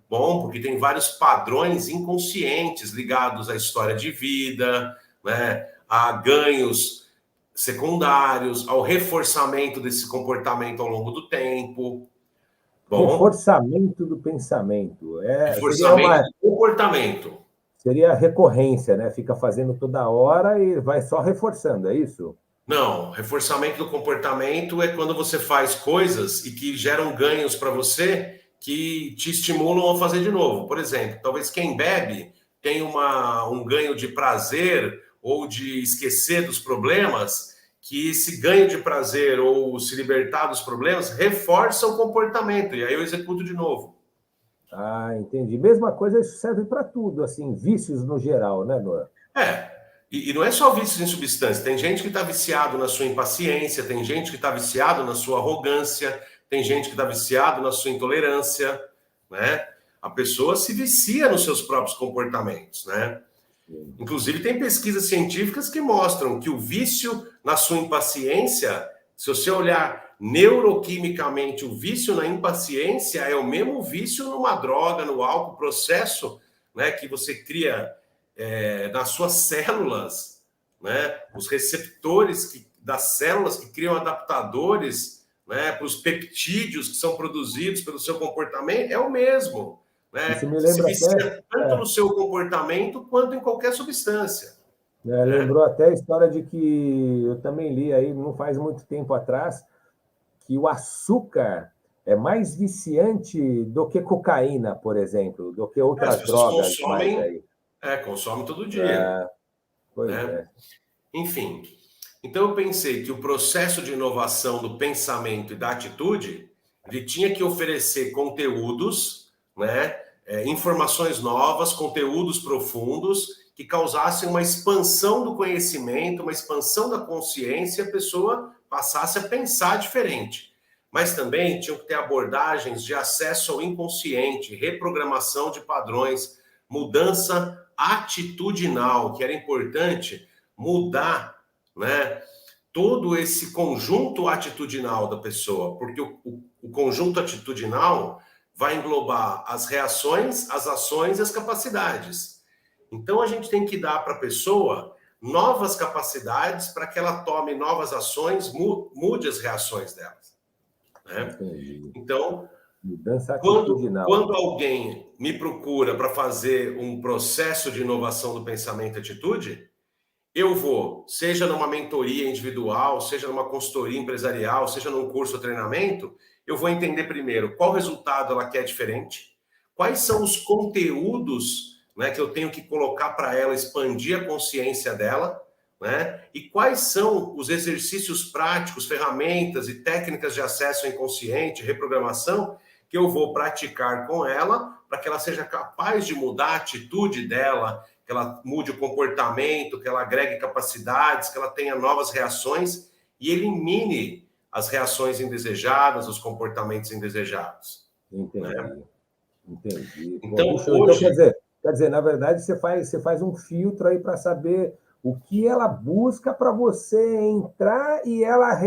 Bom, porque tem vários padrões inconscientes ligados à história de vida, né, a ganhos secundários, ao reforçamento desse comportamento ao longo do tempo. Bom, Reforçamento do pensamento. reforçamento do comportamento. Seria recorrência, né? Fica fazendo toda hora e vai só reforçando, é isso? Não, reforçamento do comportamento é quando você faz coisas e que geram ganhos para você que te estimulam a fazer de novo. Por exemplo, talvez quem bebe tenha um ganho de prazer ou de esquecer dos problemas, que esse ganho de prazer ou se libertar dos problemas reforça o comportamento, e aí eu executo de novo. Ah, entendi. Mesma coisa, isso serve para tudo, assim, vícios no geral, né, Noah? E não é só vícios em substância. Tem gente que está viciado na sua impaciência, tem gente que está viciado na sua arrogância, tem gente que está viciado na sua intolerância, né? A pessoa se vicia nos seus próprios comportamentos, né? Inclusive, tem pesquisas científicas que mostram que o vício na sua impaciência, se você olhar neuroquimicamente, o vício na impaciência é o mesmo vício numa droga, no álcool, processo, né, que você cria nas suas células, né, os receptores das células que criam adaptadores, né, para os peptídeos que são produzidos pelo seu comportamento, é o mesmo. Né? Isso me Você se lembra vicia tanto no seu comportamento quanto em qualquer substância. Lembrou até a história de que eu também li aí, não faz muito tempo atrás, que o açúcar é mais viciante do que cocaína, por exemplo, do que outras drogas mais aí. Consomem todo dia. Pois é. Enfim, então eu pensei que o processo de inovação do pensamento e da atitude, ele tinha que oferecer conteúdos, né, informações novas, conteúdos profundos, que causassem uma expansão do conhecimento, uma expansão da consciência, e a pessoa passasse a pensar diferente. Mas também tinham que ter abordagens de acesso ao inconsciente, reprogramação de padrões, mudança atitudinal, que era importante mudar, né, todo esse conjunto atitudinal da pessoa, porque o conjunto atitudinal vai englobar as reações, as ações e as capacidades. Então, a gente tem que dar para a pessoa novas capacidades para que ela tome novas ações, mude as reações delas. Né? Então, quando alguém me procura para fazer um processo de inovação do pensamento e atitude, eu vou, seja numa mentoria individual, seja numa consultoria empresarial, seja num curso ou treinamento, eu vou entender primeiro qual resultado ela quer diferente, quais são os conteúdos, né, que eu tenho que colocar para ela expandir a consciência dela, né, e quais são os exercícios práticos, ferramentas e técnicas de acesso ao inconsciente, reprogramação, que eu vou praticar com ela para que ela seja capaz de mudar a atitude dela, que ela mude o comportamento, que ela agregue capacidades, que ela tenha novas reações e elimine as reações indesejadas, os comportamentos indesejados. Entendi. Então, hoje... Então, quer dizer, Quer dizer, na verdade, você faz um filtro aí para saber o que ela busca para você entrar e ela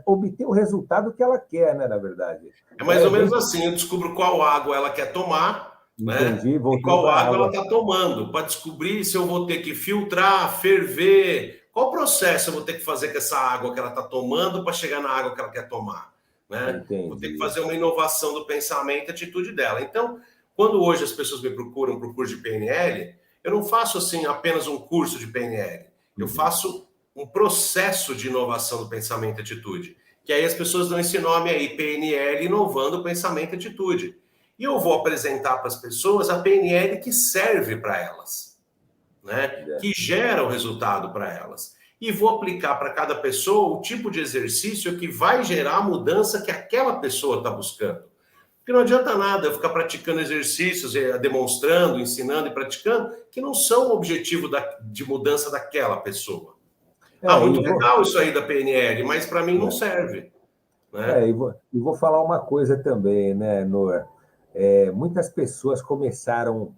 obter o resultado que ela quer, né, na verdade. É Então mais é ou menos bem. assim, eu descubro qual água ela quer tomar, né? Entendi, E voltei qual para a água ela água. está tomando, para descobrir se eu vou ter que filtrar, ferver, qual processo eu vou ter que fazer com essa água que ela está tomando para chegar na água que ela quer tomar, né? Vou ter que Entendi. fazer uma inovação do pensamento e atitude dela. Então, quando hoje as pessoas me procuram para o curso de PNL, eu não faço assim apenas um curso de PNL, eu Uhum. faço um processo de inovação do pensamento e atitude. Que aí as pessoas dão esse nome aí, PNL, inovando o pensamento e atitude. E eu vou apresentar para as pessoas a PNL que serve para elas, né? É. Que gera o resultado para elas. E vou aplicar para cada pessoa o tipo de exercício que vai gerar a mudança que aquela pessoa está buscando. Porque não adianta nada eu ficar praticando exercícios, demonstrando, ensinando e praticando, que não são o objetivo de mudança daquela pessoa. Ah, É, e muito vou, legal isso aí da PNL, mas para mim não é, serve, né? e vou falar uma coisa também, né, Noah? Muitas pessoas começaram.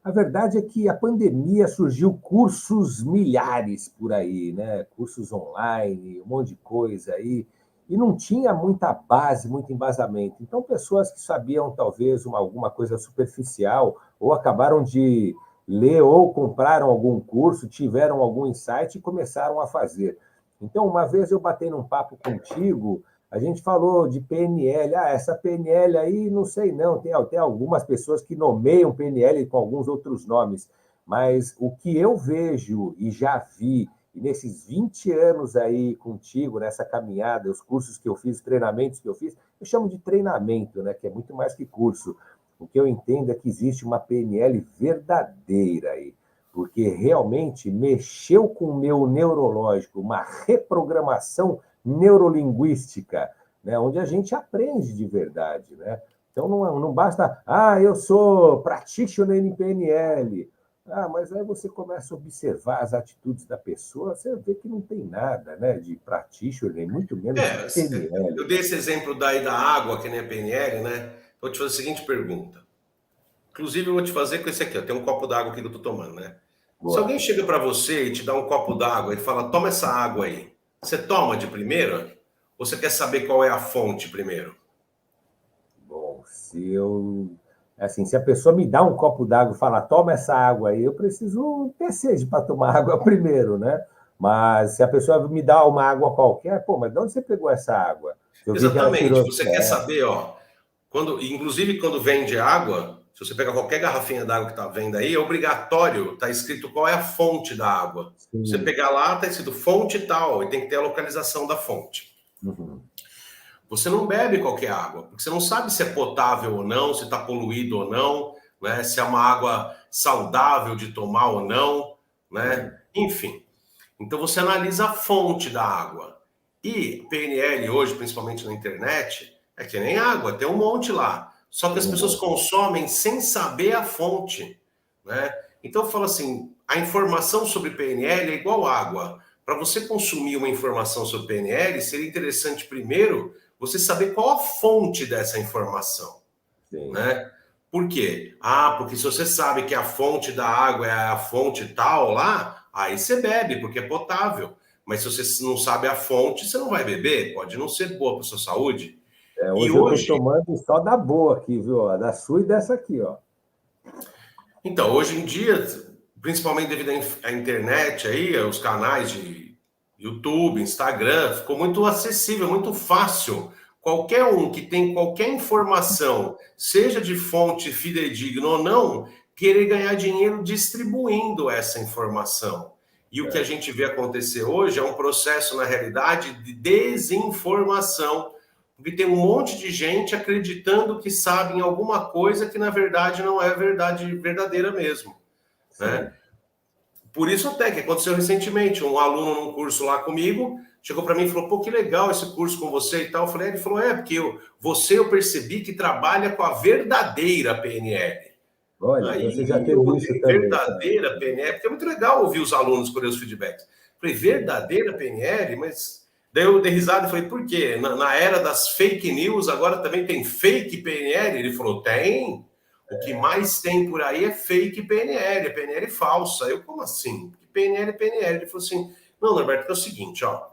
A verdade é que a pandemia surgiu cursos milhares por aí, né? Cursos online, um monte de coisa aí, e não tinha muita base, muito embasamento. Então, pessoas que sabiam talvez alguma coisa superficial, ou acabaram de ler ou compraram algum curso, tiveram algum insight e começaram a fazer. Então, uma vez eu batei num papo contigo, a gente falou de PNL. Ah, essa PNL aí, não sei não. Tem algumas pessoas que nomeiam PNL com alguns outros nomes. Mas o que eu vejo e já vi, e nesses 20 anos aí contigo, nessa caminhada, os cursos que eu fiz, os treinamentos que eu chamo de treinamento, né? Que é muito mais que curso. O que eu entendo é que existe uma PNL verdadeira aí, porque realmente mexeu com o meu neurológico, uma reprogramação neurolinguística, né, onde a gente aprende de verdade, né? Então não basta, eu sou practitioner em PNL. Ah, mas aí você começa a observar as atitudes da pessoa, você vê que não tem nada, né, de practitioner, muito menos de PNL, Eu dei né? esse exemplo daí da água, que nem a PNL, né? Vou te fazer a seguinte pergunta. Inclusive, eu vou te fazer com esse aqui, ó. Tem um copo d'água aqui que eu tô tomando, né? Se Boa. alguém chega para você e te dá um copo d'água e fala, toma essa água aí, você toma de primeira? Ou você quer saber qual é a fonte primeiro? Bom, se a pessoa me dá um copo d'água e fala, toma essa água aí, eu preciso ter sede para tomar água primeiro, né? Mas se a pessoa me dá uma água qualquer, pô, mas de onde você pegou essa água? Eu vi que ela Exatamente. tirou. Você quer saber, ó, inclusive quando vende água, se você pegar qualquer garrafinha d'água que tá vendo aí, é obrigatório, tá escrito qual é a fonte da água. Você Sim. pegar lá, tá escrito fonte tal, e tem que ter a localização da fonte. Uhum. Você não bebe qualquer água, porque você não sabe se é potável ou não, se está poluído ou não, né? Se é uma água saudável de tomar ou não, Sim. né? Enfim. Então você analisa a fonte da água. E PNL hoje, principalmente na internet, é que nem água, tem um monte lá. Só que Tem as um pessoas monte. consomem sem saber a fonte, né? Então eu falo assim, a informação sobre PNL é igual água. Para você consumir uma informação sobre PNL, seria interessante primeiro você saber qual a fonte dessa informação, Sim. né? Por quê? Ah, porque se você sabe que a fonte da água é a fonte tal lá, aí você bebe, porque é potável. Mas se você não sabe a fonte, você não vai beber, pode não ser boa para sua saúde. E Hoje eu estou hoje, tomando só da boa aqui, viu? Ó, da sua e dessa aqui, ó. então, hoje em dia, principalmente devido à internet aí, os canais de YouTube, Instagram, ficou muito acessível, muito fácil. Qualquer um que tem qualquer informação, seja de fonte fidedigna ou não, querer ganhar dinheiro distribuindo essa informação. E o que a É. gente vê acontecer hoje é um processo, na realidade, de desinformação, porque tem um monte de gente acreditando que sabem alguma coisa que, na verdade, não é verdade verdadeira mesmo, né? Sim. Por isso até que aconteceu recentemente, um aluno num curso lá comigo, chegou para mim e falou, pô, que legal esse curso com você e tal. Eu falei, ele falou, porque eu percebi que trabalha com a verdadeira PNL. Olha, você já Aí eu teve isso olhei, também, tá? verdadeira PNL, porque é muito legal ouvir os alunos por os feedbacks. Falei, Sim. verdadeira PNL? Mas daí eu dei risada e falei, por quê? Na era das fake news, agora também tem fake PNL? Ele falou, tem. o que mais tem por aí é fake PNL, é PNL falsa. Eu, como assim? PNL é PNL. Ele falou assim, não, Norberto, é o seguinte, ó,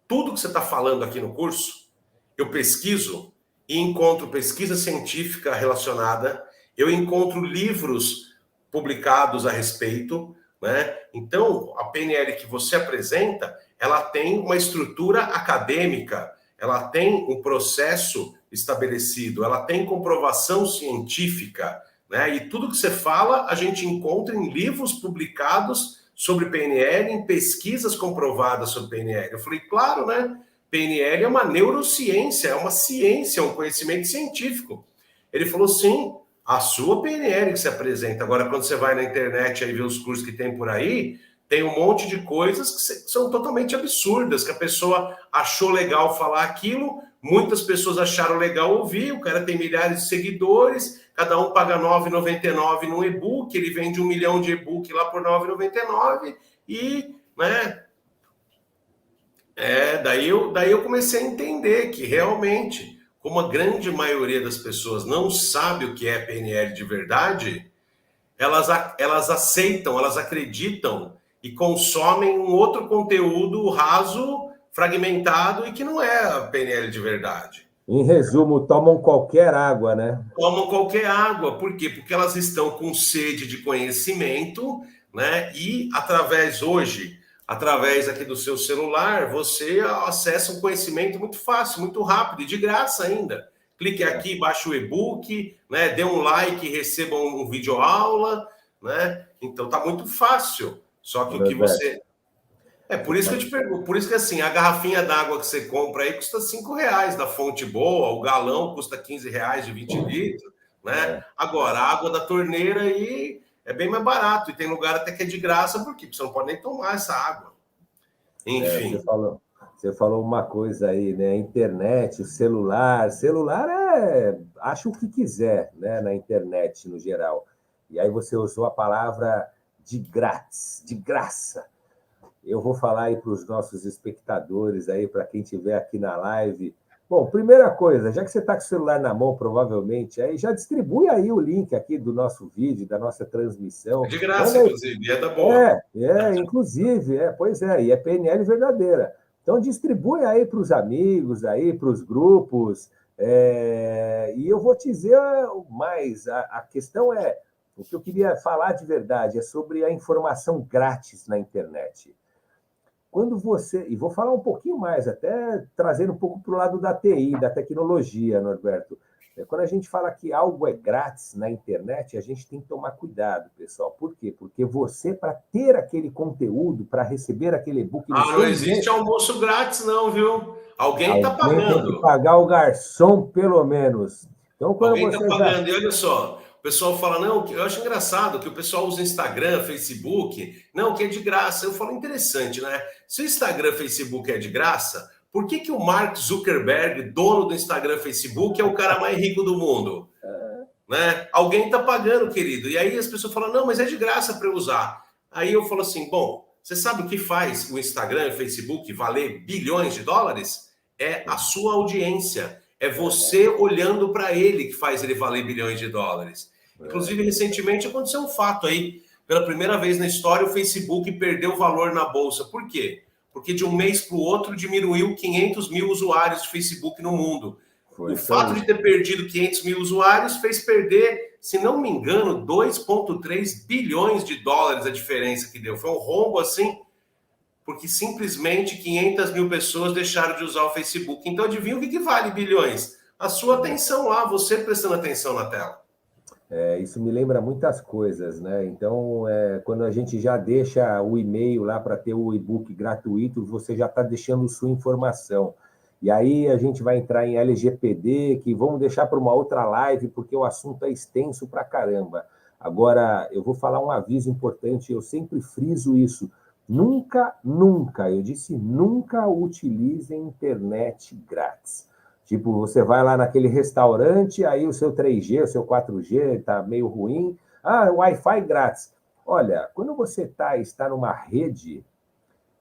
tudo que você está falando aqui no curso, eu pesquiso e encontro pesquisa científica relacionada, eu encontro livros publicados a respeito, né? Então, a PNL que você apresenta, ela tem uma estrutura acadêmica, ela tem um processo estabelecido, ela tem comprovação científica, né? E tudo que você fala, a gente encontra em livros publicados sobre PNL, em pesquisas comprovadas sobre PNL. Eu falei, claro, né? PNL é uma neurociência, é uma ciência, é um conhecimento científico. Ele falou, sim, a sua PNL que se apresenta. Agora, quando você vai na internet e vê os cursos que tem por aí, tem um monte de coisas que são totalmente absurdas, que a pessoa achou legal falar aquilo, muitas pessoas acharam legal ouvir, o cara tem milhares de seguidores, cada um paga R$ 9,99 no e-book, ele vende 1 milhão de e-book lá por R$ 9,99 e, né? Daí eu comecei a entender que realmente, como a grande maioria das pessoas não sabe o que é PNL de verdade, elas aceitam, elas acreditam e consomem um outro conteúdo raso, fragmentado e que não é a PNL de verdade. Em resumo, tomam qualquer água, né? Tomam qualquer água. Por quê? Porque elas estão com sede de conhecimento, né? E através aqui do seu celular, você acessa um conhecimento muito fácil, muito rápido e de graça ainda. Clique aqui, baixe o e-book, né? Dê um like e receba um vídeo aula, né? Então tá muito fácil. Só que o que você... por isso que eu te pergunto, por isso que assim, a garrafinha d'água que você compra aí custa R$5 da fonte boa, o galão custa R$15 de 20 litros, né? Agora, a água da torneira aí é bem mais barato, e tem lugar até que é de graça, porque você não pode nem tomar essa água. Enfim. Você falou uma coisa aí, né? Internet, o celular acha o que quiser, né? Na internet, no geral. E aí você usou a palavra de grátis, de graça. Eu vou falar aí para os nossos espectadores, aí para quem estiver aqui na live. Bom, primeira coisa, já que você está com o celular na mão, provavelmente, aí já distribui aí o link aqui do nosso vídeo, da nossa transmissão. É de graça, inclusive, é da boa. Inclusive, pois é, e é PNL verdadeira. Então, distribui aí para os amigos, aí para os grupos, e eu vou te dizer mais, a questão é, o que eu queria falar de verdade é sobre a informação grátis na internet. Quando você, e vou falar um pouquinho mais, até trazendo um pouco para o lado da TI, da tecnologia, Norberto. Quando a gente fala que algo é grátis na internet, a gente tem que tomar cuidado, pessoal. Por quê? Porque você, para ter aquele conteúdo, para receber aquele e-book... não existe almoço grátis não, viu? Alguém está pagando. Tem que pagar o garçom, pelo menos. Então, quando alguém está pagando. E olha só, o pessoal fala, não, eu acho engraçado que o pessoal usa Instagram, Facebook, não, que é de graça. Eu falo, interessante, né? Se o Instagram, Facebook é de graça, por que o Mark Zuckerberg, dono do Instagram, Facebook, é o cara mais rico do mundo? Né? Alguém está pagando, querido. E aí as pessoas falam, não, mas é de graça para eu usar. Aí eu falo assim, bom, você sabe o que faz o Instagram e o Facebook valer bilhões de dólares? É a sua audiência. É você olhando para ele que faz ele valer bilhões de dólares. Inclusive, recentemente aconteceu um fato aí. Pela primeira vez na história, o Facebook perdeu valor na bolsa. Por quê? Porque de um mês para o outro diminuiu 500 mil usuários de Facebook no mundo. O fato de ter perdido 500 mil usuários fez perder, se não me engano, 2,3 bilhões de dólares a diferença que deu. Foi um rombo assim, porque simplesmente 500 mil pessoas deixaram de usar o Facebook. Então, adivinha o que vale bilhões? A sua atenção lá, você prestando atenção na tela. Isso me lembra muitas coisas, né? Então, quando a gente já deixa o e-mail lá para ter o e-book gratuito, você já está deixando sua informação. E aí a gente vai entrar em LGPD, que vamos deixar para uma outra live, porque o assunto é extenso para caramba. Agora, eu vou falar um aviso importante, eu sempre friso isso. Nunca, eu disse nunca utilizem internet grátis. Tipo, você vai lá naquele restaurante, aí o seu 3G, o seu 4G está meio ruim. Wi-Fi grátis. Olha, quando você está numa rede,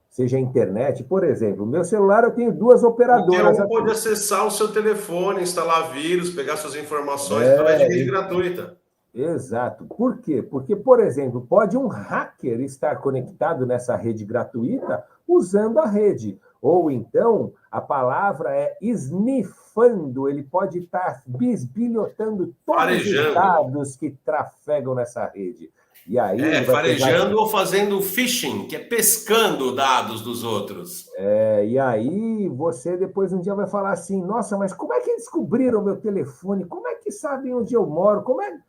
seja internet, por exemplo, meu celular eu tenho 2 operadoras. Qualquer um pode acessar o seu telefone, instalar vírus, pegar suas informações através de rede gratuita. Exato. Por quê? Porque, por exemplo, pode um hacker estar conectado nessa rede gratuita usando a rede. Ou então, a palavra é esnifando, ele pode estar bisbilhotando todos os Farejando. dados que trafegam nessa rede. E aí ele vai pegar. Farejando ou fazendo phishing, que é pescando dados dos outros. E aí você depois um dia vai falar assim, nossa, mas como é que descobriram o meu telefone? Como é que sabem onde eu moro? Como é?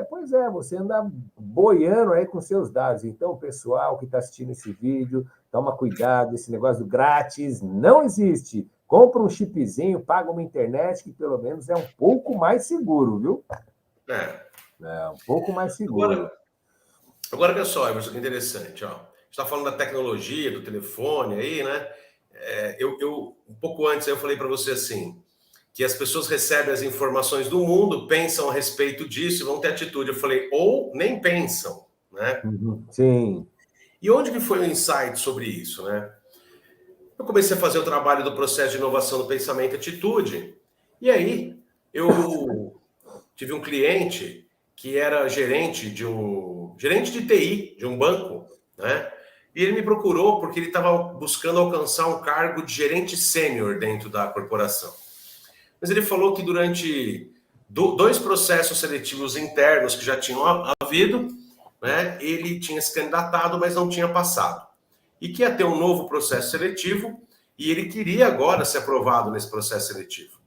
Pois é, você anda boiando aí com seus dados. Então, pessoal que está assistindo esse vídeo, toma cuidado, esse negócio do grátis não existe. Compra um chipzinho, paga uma internet que pelo menos é um pouco mais seguro, viu? É. É um pouco mais seguro. Agora olha só, Emerson, que interessante. Ó. A gente está falando da tecnologia, do telefone aí, né? Um pouco antes eu falei para você assim, que as pessoas recebem as informações do mundo, pensam a respeito disso e vão ter atitude. Eu falei, ou nem pensam, né? Uhum. Sim. E onde que foi o insight sobre isso, né? Eu comecei a fazer o trabalho do processo de inovação do pensamento e atitude, e aí eu tive um cliente que era gerente de TI de um banco, né? E ele me procurou porque ele estava buscando alcançar um cargo de gerente sênior dentro da corporação. Mas ele falou que durante dois processos seletivos internos que já tinham havido, né, ele tinha se candidatado, mas não tinha passado. E que ia ter um novo processo seletivo e ele queria agora ser aprovado nesse processo seletivo.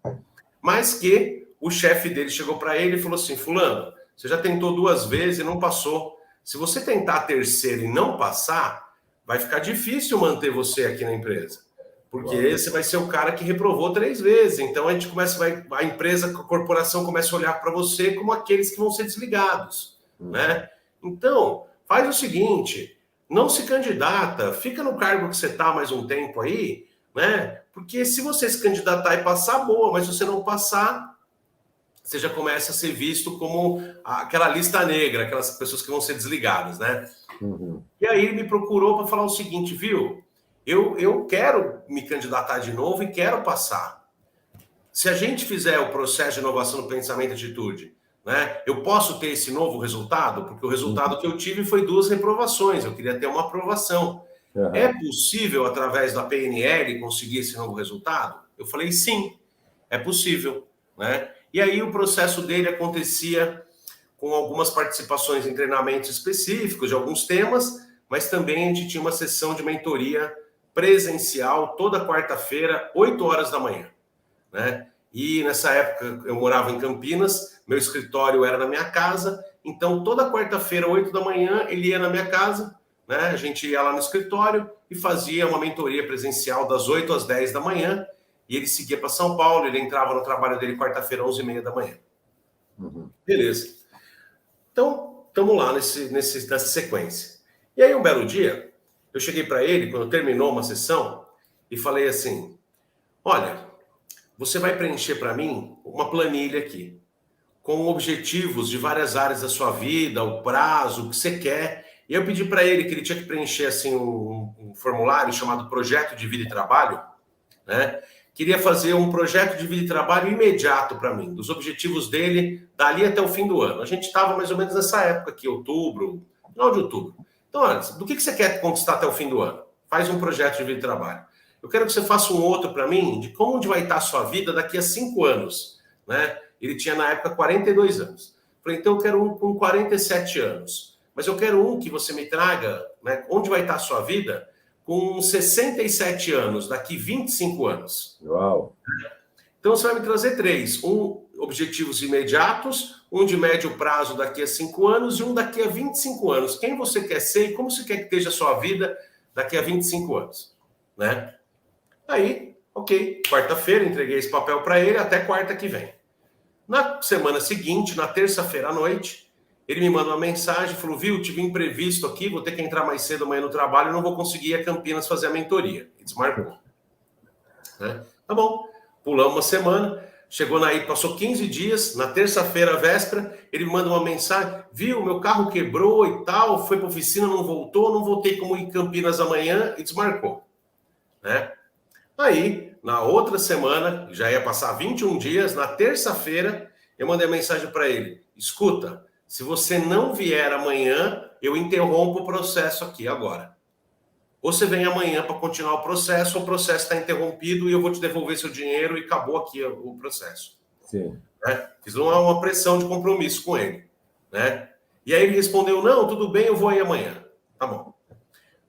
Mas que o chefe dele chegou para ele e falou assim, fulano, você já tentou 2 vezes e não passou. Se você tentar a terceira e não passar, vai ficar difícil manter você aqui na empresa. Porque você vai ser o cara que reprovou 3 vezes. Então a gente a empresa, a corporação começa a olhar para você como aqueles que vão ser desligados, né? Então, faz o seguinte, não se candidata, fica no cargo que você está mais um tempo aí, né? Porque se você se candidatar e passar, boa, mas se você não passar, você já começa a ser visto como aquela lista negra, aquelas pessoas que vão ser desligadas, né? Uhum. E aí ele me procurou para falar o seguinte, viu? Eu quero me candidatar de novo e quero passar. Se a gente fizer o processo de inovação do pensamento e atitude, né, eu posso ter esse novo resultado? Porque o resultado que eu tive foi 2 reprovações, eu queria ter uma aprovação. Uhum. É possível, através da PNL, conseguir esse novo resultado? Eu falei, sim, é possível, né? E aí o processo dele acontecia com algumas participações em treinamentos específicos de alguns temas, mas também a gente tinha uma sessão de mentoria presencial toda quarta-feira, 8 horas da manhã, né? E nessa época eu morava em Campinas, meu escritório era na minha casa, então toda quarta-feira, 8 da manhã, ele ia na minha casa, né? A gente ia lá no escritório e fazia uma mentoria presencial das 8 às 10 da manhã, e ele seguia para São Paulo, ele entrava no trabalho dele quarta-feira, 11h30 da manhã. Beleza. Então, estamos lá nessa sequência. E aí, um belo dia, eu cheguei para ele, quando terminou uma sessão, e falei assim, olha, você vai preencher para mim uma planilha aqui, com objetivos de várias áreas da sua vida, o prazo, o que você quer. E eu pedi para ele que ele tinha que preencher assim, um formulário chamado Projeto de Vida e Trabalho, né? Queria fazer um projeto de vida e trabalho imediato para mim, dos objetivos dele dali até o fim do ano. A gente estava mais ou menos nessa época aqui, outubro, final de outubro. Então, olha, do que você quer conquistar até o fim do ano? Faz um projeto de vida e trabalho. Eu quero que você faça um outro para mim, de onde vai estar a sua vida daqui a 5 anos, né? Ele tinha na época 42 anos. Falei, então eu quero um com 47 anos. Mas eu quero um que você me traga, né? Onde vai estar a sua vida com 67 anos, daqui 25 anos. Uau! Então você vai me trazer 3. Objetivos imediatos, um de médio prazo daqui a 5 anos e um daqui a 25 anos. Quem você quer ser e como você quer que esteja a sua vida daqui a 25 anos, né? Aí, ok, quarta-feira, entreguei esse papel para ele, até quarta que vem. Na semana seguinte, na terça-feira à noite, ele me manda uma mensagem, falou, viu, tive um imprevisto aqui, vou ter que entrar mais cedo amanhã no trabalho, não vou conseguir ir a Campinas fazer a mentoria. E desmarcou. Né? Tá bom, pulamos uma semana, chegou aí, passou 15 dias, na terça-feira, véspera, ele me manda uma mensagem, viu, meu carro quebrou e tal, foi para a oficina, não voltou, não voltei como ir em Campinas amanhã e desmarcou. Né? Aí, na outra semana, já ia passar 21 dias, na terça-feira, eu mandei mensagem para ele, escuta, Se você não vier amanhã, eu interrompo o processo aqui agora. Ou você vem amanhã para continuar o processo está interrompido e eu vou te devolver seu dinheiro e acabou aqui o processo. Sim. Né? Fiz uma pressão de compromisso com ele. Né? E aí ele respondeu, não, tudo bem, eu vou aí amanhã. Tá bom.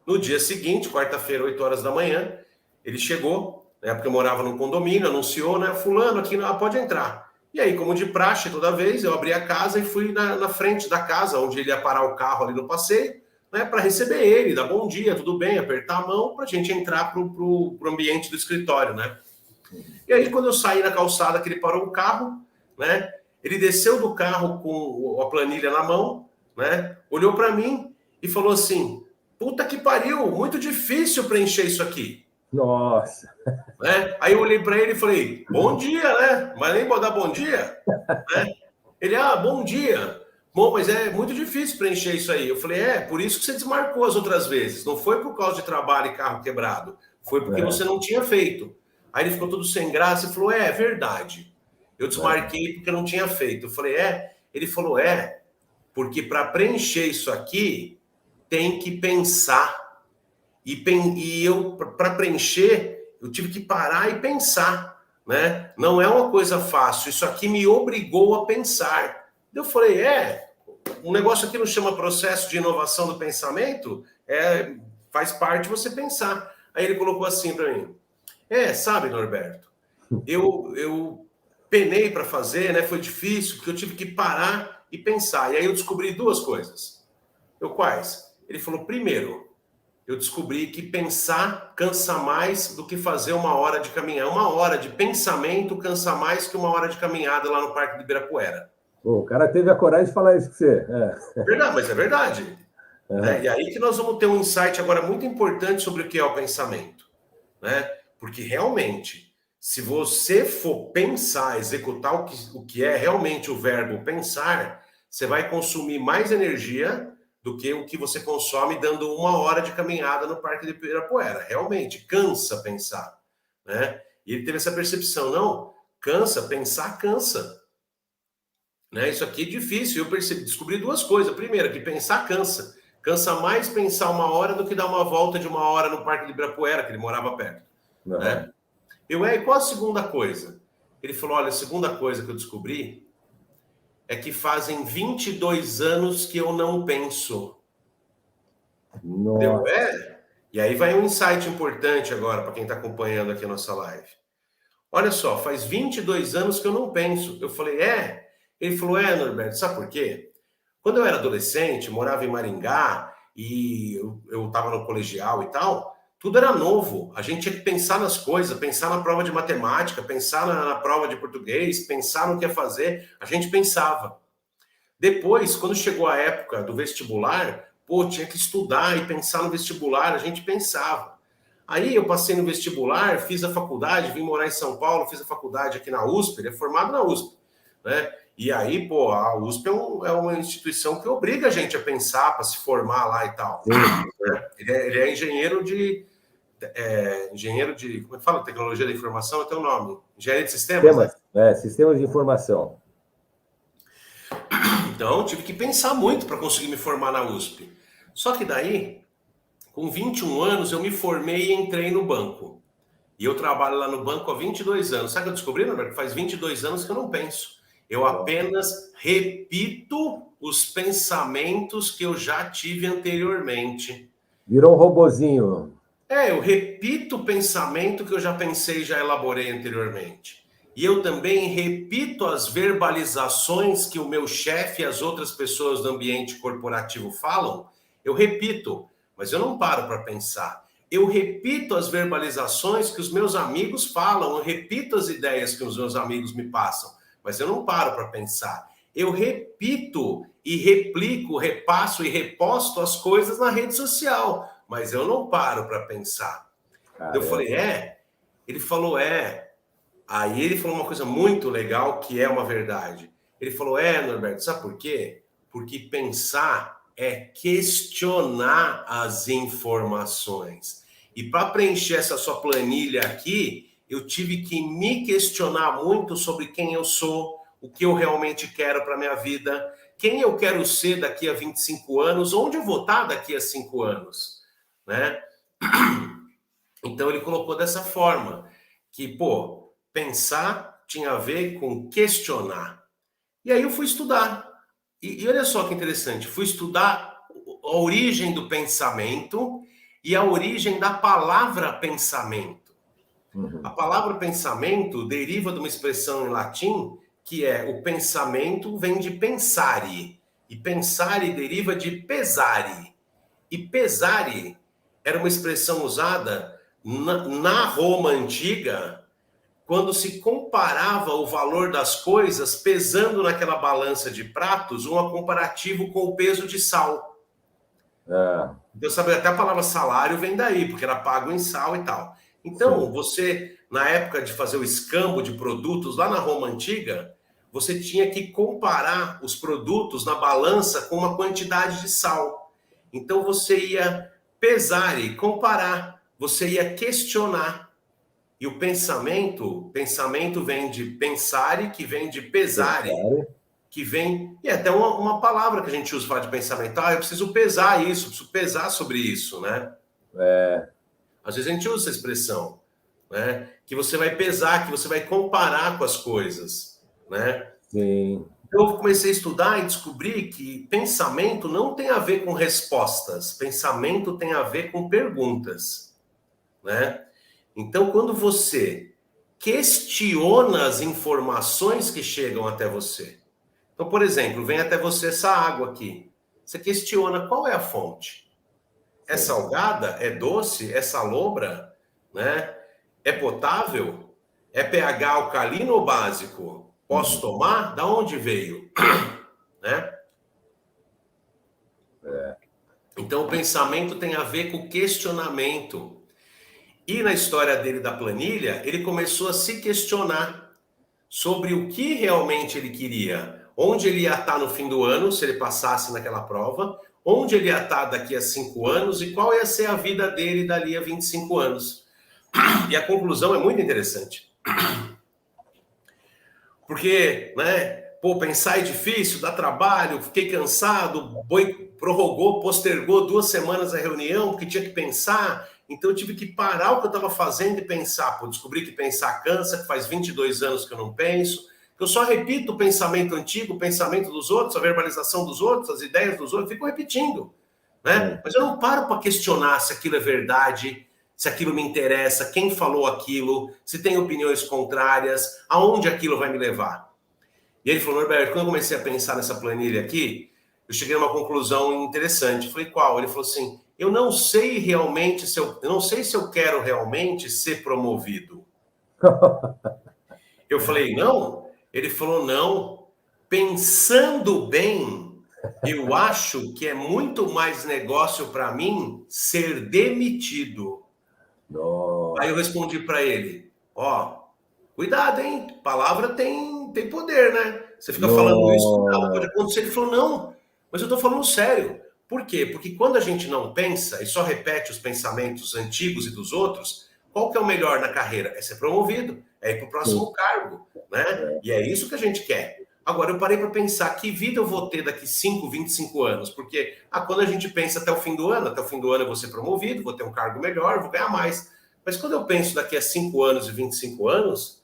No dia seguinte, quarta-feira, 8 horas da manhã, ele chegou, né, porque eu morava num condomínio, anunciou, né, fulano aqui, pode entrar. E aí, como de praxe toda vez, eu abri a casa e fui na frente da casa, onde ele ia parar o carro ali no passeio, né, para receber ele, dar bom dia, tudo bem, apertar a mão para a gente entrar pro ambiente do escritório, né? E aí, quando eu saí na calçada que ele parou o carro, né, ele desceu do carro com a planilha na mão, né, olhou para mim e falou assim, puta que pariu, muito difícil preencher isso aqui. Nossa! Né? Aí eu olhei para ele e falei, bom dia, né? Mas nem vou dar bom dia. Né? Ele, bom dia. Bom, mas é muito difícil preencher isso aí. Eu falei, por isso que você desmarcou as outras vezes. Não foi por causa de trabalho e carro quebrado. Foi porque você não tinha feito. Aí ele ficou todo sem graça e falou, é verdade. Eu desmarquei porque eu não tinha feito. Eu falei, Ele falou, porque para preencher isso aqui, tem que pensar. E eu, para preencher, eu tive que parar e pensar, né? Não é uma coisa fácil, isso aqui me obrigou a pensar. Eu falei, um negócio aqui não chama processo de inovação do pensamento, faz parte você pensar. Aí ele colocou assim para mim, sabe, Norberto, eu penei para fazer, né? Foi difícil, porque eu tive que parar e pensar. E aí eu descobri duas coisas. Quais? Ele falou, primeiro, eu descobri que pensar cansa mais do que fazer 1 hora de caminhada. 1 hora de pensamento cansa mais que 1 hora de caminhada lá no Parque de Ibirapuera. O cara teve a coragem de falar isso com você. Verdade, mas é verdade. Né? E aí que nós vamos ter um insight agora muito importante sobre o que é o pensamento. Né? Porque realmente, se você for pensar, executar o que é realmente o verbo pensar, você vai consumir mais energia do que o que você consome dando 1 hora de caminhada no Parque de Ibirapuera. Realmente, cansa pensar. Né? E ele teve essa percepção, não, pensar cansa. Né? Isso aqui é difícil. Eu descobri duas coisas. Primeiro, que pensar cansa. Cansa mais pensar 1 hora do que dar uma volta de 1 hora no Parque de Ibirapuera, que ele morava perto. Né? E qual a segunda coisa? Ele falou, olha, a segunda coisa que eu descobri é que fazem 22 anos que eu não penso. E aí vai um insight importante agora para quem está acompanhando aqui a nossa live. Olha só, faz 22 anos que eu não penso. Eu falei, Ele falou, Norberto, sabe por quê? Quando eu era adolescente, morava em Maringá e eu estava no colegial e tal, tudo era novo. A gente tinha que pensar nas coisas, pensar na prova de matemática, pensar na prova de português, pensar no que ia fazer. A gente pensava. Depois, quando chegou a época do vestibular, tinha que estudar e pensar no vestibular, a gente pensava. Aí eu passei no vestibular, fiz a faculdade, vim morar em São Paulo, fiz a faculdade aqui na USP, ele é formado na USP, né? E aí, a USP é uma instituição que obriga a gente a pensar para se formar lá e tal. Ele é engenheiro de... como é que fala? Tecnologia da informação, tem um nome. Engenharia de sistemas, né? Sistemas de informação. Então, tive que pensar muito para conseguir me formar na USP. Só que daí, com 21 anos, eu me formei e entrei no banco. E eu trabalho lá no banco há 22 anos. Sabe o que eu descobri, Norberto? Faz 22 anos que eu não penso. Eu apenas repito os pensamentos que eu já tive anteriormente. Virou um robozinho. Eu repito o pensamento que eu já pensei e já elaborei anteriormente. E eu também repito as verbalizações que o meu chefe e as outras pessoas do ambiente corporativo falam. Eu repito, mas eu não paro para pensar. Eu repito as verbalizações que os meus amigos falam, eu repito as ideias que os meus amigos me passam, mas eu não paro para pensar. Eu repito e replico, repasso e reposto as coisas na rede social, mas eu não paro para pensar. Eu falei, Ele falou, Aí ele falou uma coisa muito legal, que é uma verdade. Ele falou, Norberto, sabe por quê? Porque pensar é questionar as informações. E para preencher essa sua planilha aqui, eu tive que me questionar muito sobre quem eu sou, o que eu realmente quero para minha vida, quem eu quero ser daqui a 25 anos, onde eu vou estar daqui a 5 anos, né? Então ele colocou dessa forma, que, pô, pensar tinha a ver com questionar. E aí eu fui estudar. E olha só que interessante, fui estudar a origem do pensamento e a origem da palavra pensamento. A palavra pensamento deriva de uma expressão em latim que é o pensamento vem de pensare, e pensare deriva de pesare. E pesare era uma expressão usada na Roma antiga, quando se comparava o valor das coisas, pesando naquela balança de pratos, um comparativo com o peso de sal. Então, sabe, até a palavra salário vem daí, porque era pago em sal e tal. Então, você, na época de fazer o escambo de produtos, lá na Roma antiga, você tinha que comparar os produtos na balança com uma quantidade de sal. Então, você ia pesar e comparar, você ia questionar. E o pensamento vem de pensare, que vem de pesare, que vem... E é até uma palavra que a gente usa para falar de pensamento. Eu preciso pesar isso, preciso pesar sobre isso, né? Às vezes a gente usa essa expressão, né? Que você vai pesar, que você vai comparar com as coisas, né? Sim. Eu comecei a estudar e descobri que pensamento não tem a ver com respostas. Pensamento tem a ver com perguntas, né? Então, quando você questiona as informações que chegam até você. Então, por exemplo, vem até você essa água aqui. Você questiona qual é a fonte. É salgada? É doce? É salobra? Né? É potável? É pH alcalino ou básico? Posso tomar? Da onde veio? Né? Então, o pensamento tem a ver com questionamento. E na história dele da planilha, ele começou a se questionar sobre o que realmente ele queria. Onde ele ia estar no fim do ano, se ele passasse naquela prova, onde ele ia estar daqui a 5 anos e qual ia ser a vida dele dali a 25 anos. E a conclusão é muito interessante. Porque, né, pensar é difícil, dá trabalho, fiquei cansado, prorrogou, postergou 2 semanas a reunião, porque tinha que pensar, então eu tive que parar o que eu estava fazendo e pensar. Descobri que pensar cansa, que faz 22 anos que eu não penso, que eu só repito o pensamento antigo, o pensamento dos outros, a verbalização dos outros, as ideias dos outros, fico repetindo, né? Mas eu não paro para questionar se aquilo é verdade, se aquilo me interessa, quem falou aquilo, se tem opiniões contrárias, aonde aquilo vai me levar. E ele falou, Norberto, quando eu comecei a pensar nessa planilha aqui, eu cheguei a uma conclusão interessante. Eu falei, qual? Ele falou assim, eu não sei realmente eu não sei se eu quero realmente ser promovido. Eu falei, não? Ele falou, não. Pensando bem, eu acho que é muito mais negócio para mim ser demitido. Nossa. Aí eu respondi para ele, cuidado, hein? Palavra tem poder, né? Você fica falando isso, não, pode acontecer. Ele falou, não, mas eu tô falando sério. Por quê? Porque quando a gente não pensa e só repete os pensamentos antigos e dos outros, qual que é o melhor na carreira? É ser promovido, é ir para o próximo cargo, né? E é isso que a gente quer. Agora, eu parei para pensar, que vida eu vou ter daqui 5, 25 anos? Porque quando a gente pensa até o fim do ano eu vou ser promovido, vou ter um cargo melhor, vou ganhar mais. Mas quando eu penso daqui a 5 anos e 25 anos,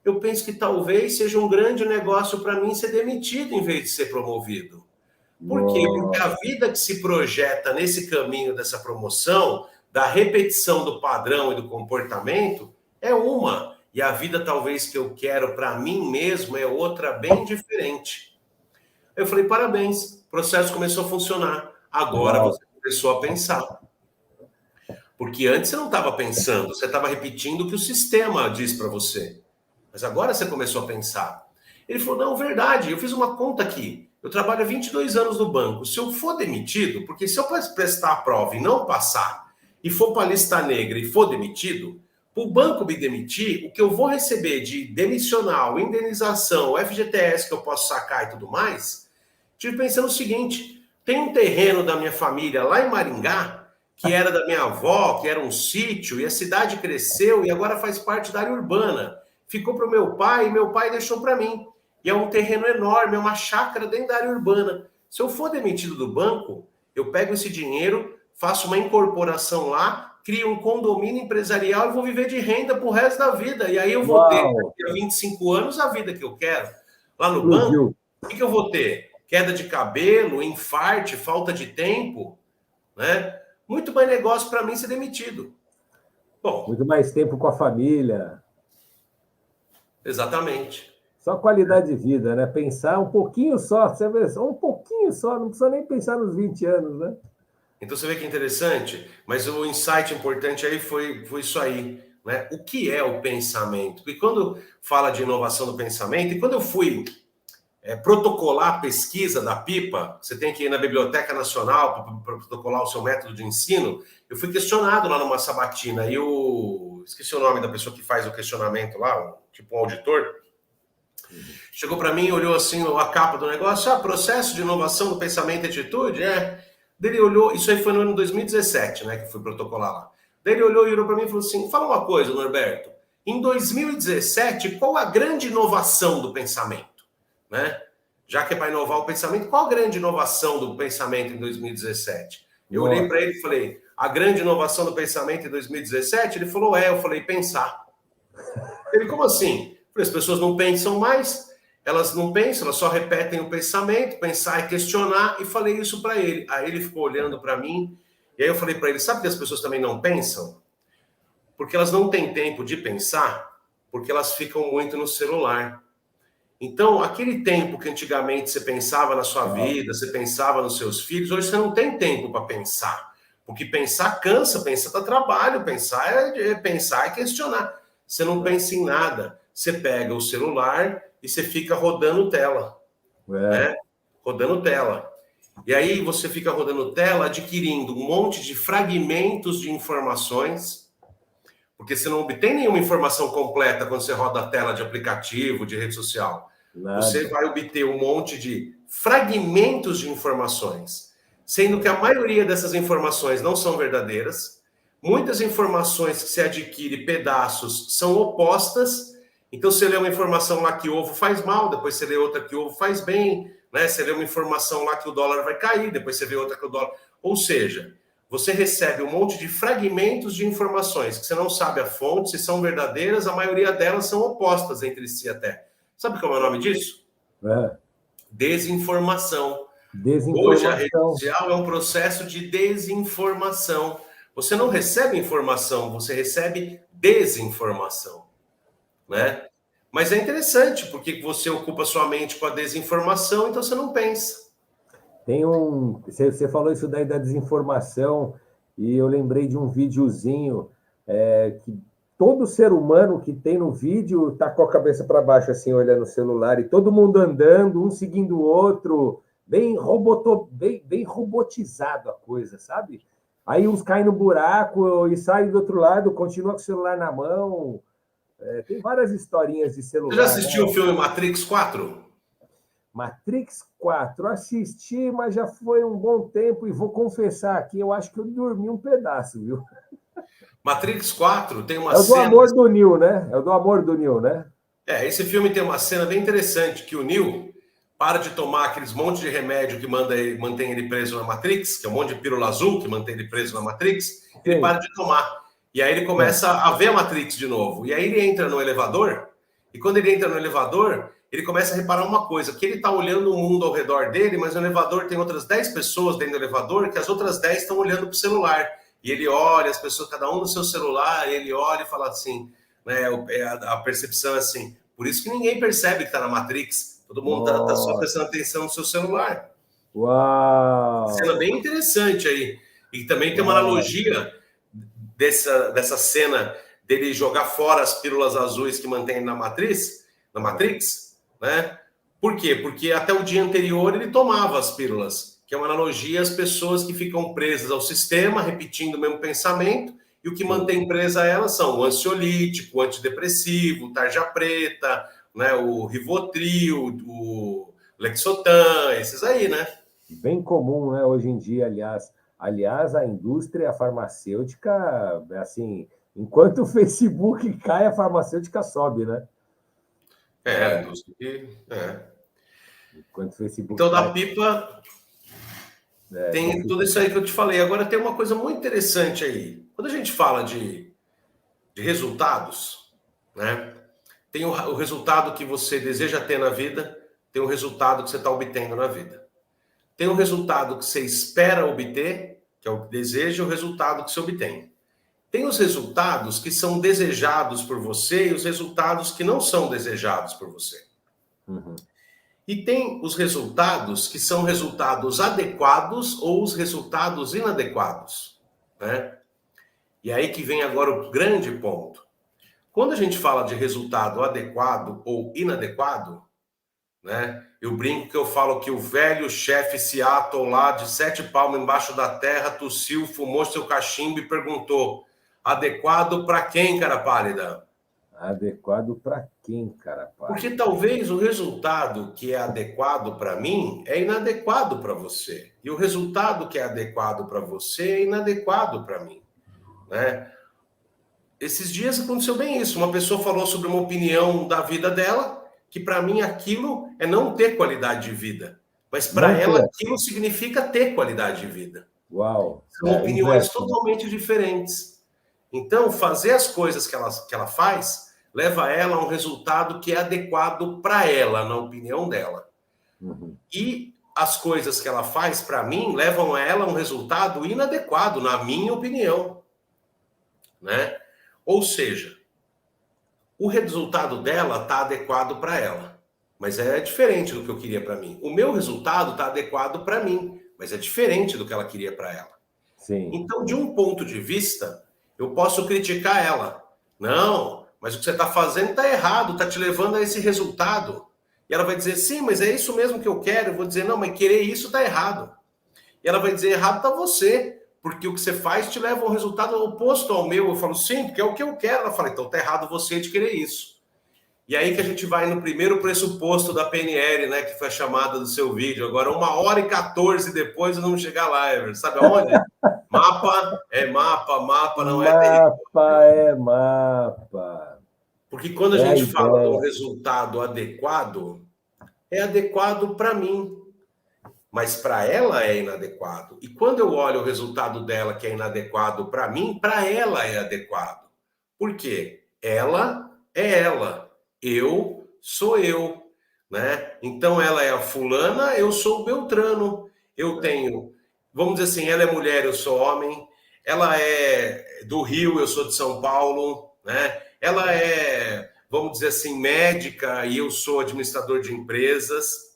eu penso que talvez seja um grande negócio para mim ser demitido em vez de ser promovido. Por quê? Porque a vida que se projeta nesse caminho dessa promoção, da repetição do padrão e do comportamento, é uma. E a vida talvez que eu quero para mim mesmo é outra bem diferente. Eu falei, parabéns, o processo começou a funcionar. Agora você começou a pensar. Porque antes você não estava pensando, você estava repetindo o que o sistema diz para você. Mas agora você começou a pensar. Ele falou, não, verdade, eu fiz uma conta aqui. Eu trabalho há 22 anos no banco. Se eu for demitido, porque se eu prestar a prova e não passar, e for para a lista negra e for demitido, para o banco me demitir, o que eu vou receber de demissional, indenização, FGTS que eu posso sacar e tudo mais, tive pensando o seguinte, tem um terreno da minha família lá em Maringá, que era da minha avó, que era um sítio, e a cidade cresceu e agora faz parte da área urbana. Ficou para o meu pai e meu pai deixou para mim. e é um terreno enorme, é uma chácara dentro da área urbana. Se eu for demitido do banco, eu pego esse dinheiro, faço uma incorporação lá, crio um condomínio empresarial e vou viver de renda pro resto da vida. E aí eu vou ter, Uau! daqui a 25 anos, a vida que eu quero. Lá no banco, Explodiu. o que eu vou ter? Queda de cabelo, infarte, falta de tempo, né? Muito mais negócio para mim ser demitido. Bom, Muito mais tempo com a família. exatamente. Só qualidade de vida, né? Pensar um pouquinho só, você vê, só um pouquinho só, não precisa nem pensar nos 20 anos, né? Então você vê que interessante, mas o insight importante aí foi isso aí, né? O que é o pensamento? Porque quando fala de inovação do pensamento, e quando eu fui protocolar a pesquisa da PIPA, você tem que ir na Biblioteca Nacional para protocolar o seu método de ensino, eu fui questionado lá numa sabatina, e esqueci o nome da pessoa que faz o questionamento lá, tipo um auditor, chegou para mim, olhou assim a capa do negócio, processo de inovação do pensamento e atitude, Daí ele olhou, isso aí foi no ano 2017, né, que fui protocolar lá. Daí ele olhou para mim e falou assim, fala uma coisa, Norberto, em 2017, qual a grande inovação do pensamento? Né? Já que é para inovar o pensamento, qual a grande inovação do pensamento em 2017? Eu olhei para ele e falei, a grande inovação do pensamento em 2017? Ele falou, eu falei, pensar. Ele, como assim? Eu falei, as pessoas não pensam mais, elas não pensam, elas só repetem o pensamento, pensar e questionar, e falei isso para ele. Aí ele ficou olhando para mim, e aí eu falei para ele, sabe que as pessoas também não pensam? Porque elas não têm tempo de pensar, porque elas ficam muito no celular. Então, aquele tempo que antigamente você pensava na sua vida, você pensava nos seus filhos, hoje você não tem tempo para pensar. Porque pensar cansa, pensar dá trabalho, pensar é questionar. Você não pensa em nada. Você pega o celular e você fica rodando tela, né? Rodando tela. E aí você fica rodando tela, adquirindo um monte de fragmentos de informações, porque você não obtém nenhuma informação completa quando você roda a tela de aplicativo, de rede social. Você vai obter um monte de fragmentos de informações, sendo que a maioria dessas informações não são verdadeiras. Muitas informações que você adquire, pedaços, são opostas. Então, você lê uma informação lá que ovo faz mal, depois você lê outra que ovo faz bem, né? Você lê uma informação lá que o dólar vai cair, depois você vê outra que o dólar... Ou seja, você recebe um monte de fragmentos de informações que você não sabe a fonte, se são verdadeiras, a maioria delas são opostas entre si até. Sabe qual é o nome disso? Desinformação. Hoje a rede social é um processo de desinformação. Você não recebe informação, você recebe desinformação, né? Mas é interessante, porque você ocupa sua mente com a desinformação, então você não pensa. Você falou isso daí da desinformação, e eu lembrei de um videozinho que todo ser humano que tem no vídeo está com a cabeça para baixo, assim, olhando o celular, e todo mundo andando, um seguindo o outro, bem robotizado a coisa, sabe? Aí uns caem no buraco e saem do outro lado, continua com o celular na mão. Tem várias historinhas de celular. Você já assistiu o filme Matrix 4? Matrix 4, assisti, mas já foi um bom tempo, e vou confessar aqui, eu acho que eu dormi um pedaço, viu? Matrix 4 tem uma cena... É o do cena... amor do Neo, né? É o do amor do Neo, né? Esse filme tem uma cena bem interessante, que o Neo para de tomar aqueles monte de remédio que mantém ele preso na Matrix, que é um monte de pílula azul que mantém ele preso na Matrix, ele para de tomar. E aí ele começa a ver a Matrix de novo. E aí ele entra no elevador, e quando ele entra no elevador, ele começa a reparar uma coisa, que ele está olhando o mundo ao redor dele, mas no elevador tem outras 10 pessoas dentro do elevador, que as outras 10 estão olhando para o celular. E ele olha, as pessoas, cada um no seu celular, e ele olha e fala assim, né, a percepção é assim, por isso que ninguém percebe que está na Matrix. Todo mundo está só prestando atenção no seu celular. Uau! Cena bem interessante aí. E também tem uma analogia dessa cena dele jogar fora as pílulas azuis que mantém na Matrix, né? Por quê? Porque até o dia anterior ele tomava as pílulas, que é uma analogia às pessoas que ficam presas ao sistema, repetindo o mesmo pensamento, e o que mantém presa elas são o ansiolítico, o antidepressivo, o tarja preta, né, o Rivotril, o Lexotan, esses aí, né? Bem comum, né, hoje em dia, aliás. Aliás, a indústria farmacêutica, assim, enquanto o Facebook cai, a farmacêutica sobe, né? É, indústria que... Enquanto o Facebook Então, da está... pipa, tem tudo isso aí que eu te falei. Agora, tem uma coisa muito interessante aí. Quando a gente fala de resultados, né? Tem o resultado que você deseja ter na vida, tem o resultado que você está obtendo na vida. Tem o resultado que você espera obter, que é o que deseja, e o resultado que você obtém. Tem os resultados que são desejados por você e os resultados que não são desejados por você. Uhum. E tem os resultados que são resultados adequados ou os resultados inadequados, né? E aí que vem agora o grande ponto. Quando a gente fala de resultado adequado ou inadequado, né? Eu brinco que eu falo que o velho chefe Seattle lá de 7 palmos embaixo da terra tossiu, fumou seu cachimbo e perguntou: adequado para quem, cara pálida? Adequado para quem, cara Porque pálido? talvez o resultado que é adequado para mim é inadequado para você. E o resultado que é adequado para você é inadequado para mim, né? Esses dias aconteceu bem isso. Uma pessoa falou sobre uma opinião da vida dela, que para mim aquilo é não ter qualidade de vida. Mas para Não ela ter. aquilo significa ter qualidade de vida. Uau. São opiniões Inverso, né? totalmente diferentes. Então, fazer as coisas que ela faz leva ela a um resultado que é adequado para ela, na opinião dela. Uhum. E as coisas que ela faz, para mim, levam ela a um resultado inadequado, na minha opinião, né? Ou seja, o resultado dela está adequado para ela, mas é diferente do que eu queria para mim. O meu resultado está adequado para mim, mas é diferente do que ela queria para ela. Sim, Então, de um ponto de vista, eu posso criticar ela. Não, mas o que você está fazendo está errado, está te levando a esse resultado. E ela vai dizer, sim, mas é isso mesmo que eu quero. Eu vou dizer, não, mas querer isso está errado. E ela vai dizer, errado está você, porque o que você faz te leva a um resultado oposto ao meu. Eu falo, sim, porque é o que eu quero. Ela fala, então está errado você de querer isso. E aí que a gente vai no primeiro pressuposto da PNL, né, que foi a chamada do seu vídeo. Agora, 1h14 depois, nós vamos chegar lá, Ever. Sabe aonde? Mapa não é território. mapa é mapa. Porque quando a É a gente fala de um ideia. resultado adequado, é adequado para mim, mas para ela é inadequado. E quando eu olho o resultado dela que é inadequado para mim, para ela é adequado. Por quê? Ela é ela, eu sou eu, né? Então ela é a fulana, eu sou o Beltrano. Eu tenho, vamos dizer assim, ela é mulher, eu sou homem. Ela é do Rio, eu sou de São Paulo, né? Ela é, vamos dizer assim, médica e eu sou administrador de empresas.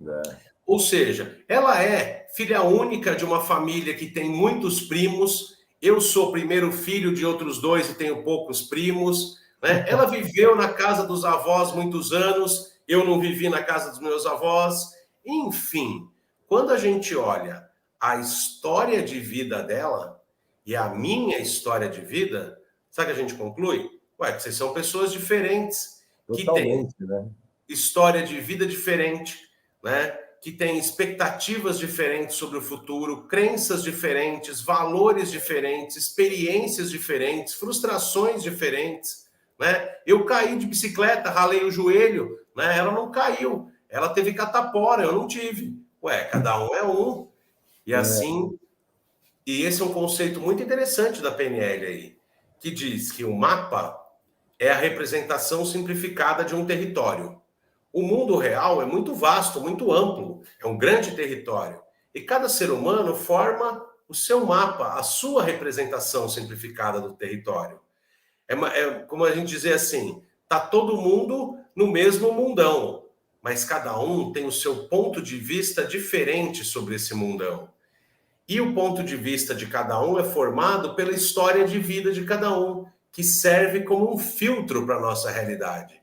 É. Ou seja, ela é filha única de uma família que tem muitos primos. Eu sou primeiro filho de outros dois e tenho poucos primos, né? Ela viveu na casa dos avós muitos anos, eu não vivi na casa dos meus avós. Enfim, quando a gente olha a história de vida dela e a minha história de vida, sabe o que a gente conclui? Ué, que vocês são pessoas diferentes, que têm Totalmente, né? história de vida diferente, né? Que tem expectativas diferentes sobre o futuro, crenças diferentes, valores diferentes, experiências diferentes, frustrações diferentes, né? Eu caí de bicicleta, ralei o joelho, né? Ela não caiu, ela teve catapora, eu não tive. Ué, cada um é um. E É. assim, e esse é um conceito muito interessante da PNL aí, que diz que o mapa é a representação simplificada de um território. O mundo real é muito vasto, muito amplo, é um grande território. E cada ser humano forma o seu mapa, a sua representação simplificada do território. É como a gente dizer assim, tá todo mundo no mesmo mundão, mas cada um tem o seu ponto de vista diferente sobre esse mundão. E o ponto de vista de cada um é formado pela história de vida de cada um, que serve como um filtro para a nossa realidade,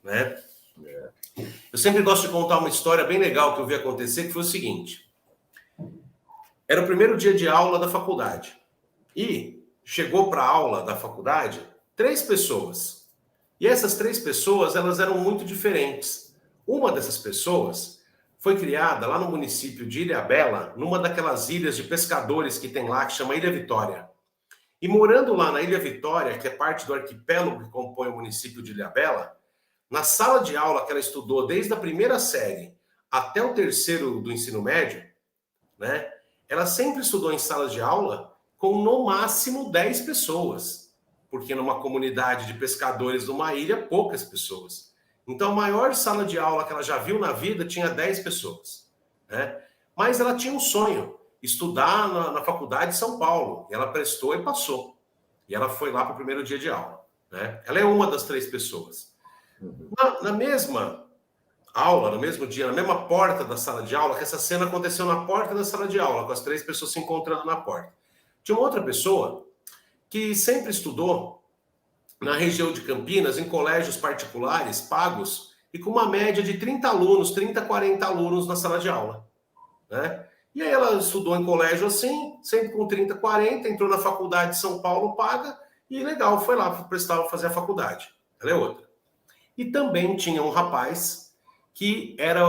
né? Eu sempre gosto de contar uma história bem legal que eu vi acontecer, que foi o seguinte. Era o primeiro dia de aula da faculdade. E chegou para a aula da faculdade 3 pessoas. E essas 3 pessoas, elas eram muito diferentes. Uma dessas pessoas foi criada lá no município de Ilhabela, numa daquelas ilhas de pescadores que tem lá, que chama Ilha Vitória. E morando lá na Ilha Vitória, que é parte do arquipélago que compõe o município de Ilhabela, na sala de aula que ela estudou desde a primeira série até o terceiro do ensino médio, né? Ela sempre estudou em sala de aula com no máximo 10 pessoas, porque numa comunidade de pescadores numa ilha, poucas pessoas. Então, a maior sala de aula que ela já viu na vida tinha 10 pessoas, né? Mas ela tinha um sonho, estudar na faculdade de São Paulo. E ela prestou e passou. E ela foi lá para o primeiro dia de aula, né? Ela é uma das 3 pessoas. Na mesma aula, no mesmo dia, na mesma porta da sala de aula, que essa cena aconteceu na porta da sala de aula, com as 3 pessoas se encontrando na porta. Tinha uma outra pessoa que sempre estudou na região de Campinas, em colégios particulares, pagos, e com uma média de 30 alunos, 30, 40 alunos na sala de aula, né? E aí ela estudou em colégio assim, sempre com 30, 40, entrou na faculdade de São Paulo, paga, e legal, foi lá prestar fazer a faculdade. Ela é outra. E também tinha um rapaz que era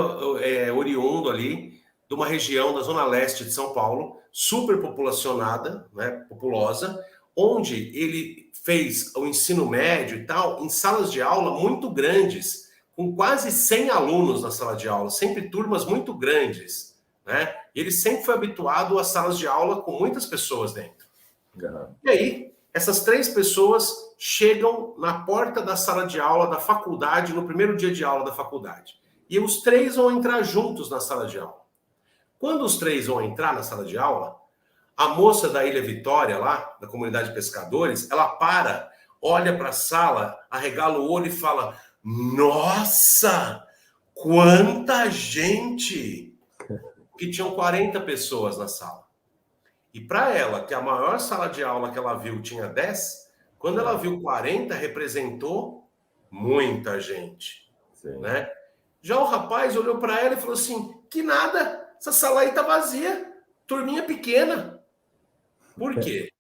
oriundo ali de uma região da zona leste de São Paulo, super populacionada, né, populosa, onde ele fez o ensino médio e tal, em salas de aula muito grandes, com quase 100 alunos na sala de aula, sempre turmas muito grandes, né? E ele sempre foi habituado a salas de aula com muitas pessoas dentro. Uhum. E aí, essas 3 pessoas chegam na porta da sala de aula da faculdade, no primeiro dia de aula da faculdade. E os 3 vão entrar juntos na sala de aula. Quando os 3 vão entrar na sala de aula, a moça da Ilha Vitória, lá, da comunidade de pescadores, ela para, olha para a sala, arregala o olho e fala: nossa, quanta gente! Que tinham 40 pessoas na sala. E para ela, que a maior sala de aula que ela viu tinha 10, quando ela viu 40, representou muita gente. Sim. Né? Já o rapaz olhou para ela e falou assim: que nada, essa sala aí tá vazia, turminha pequena. Por quê?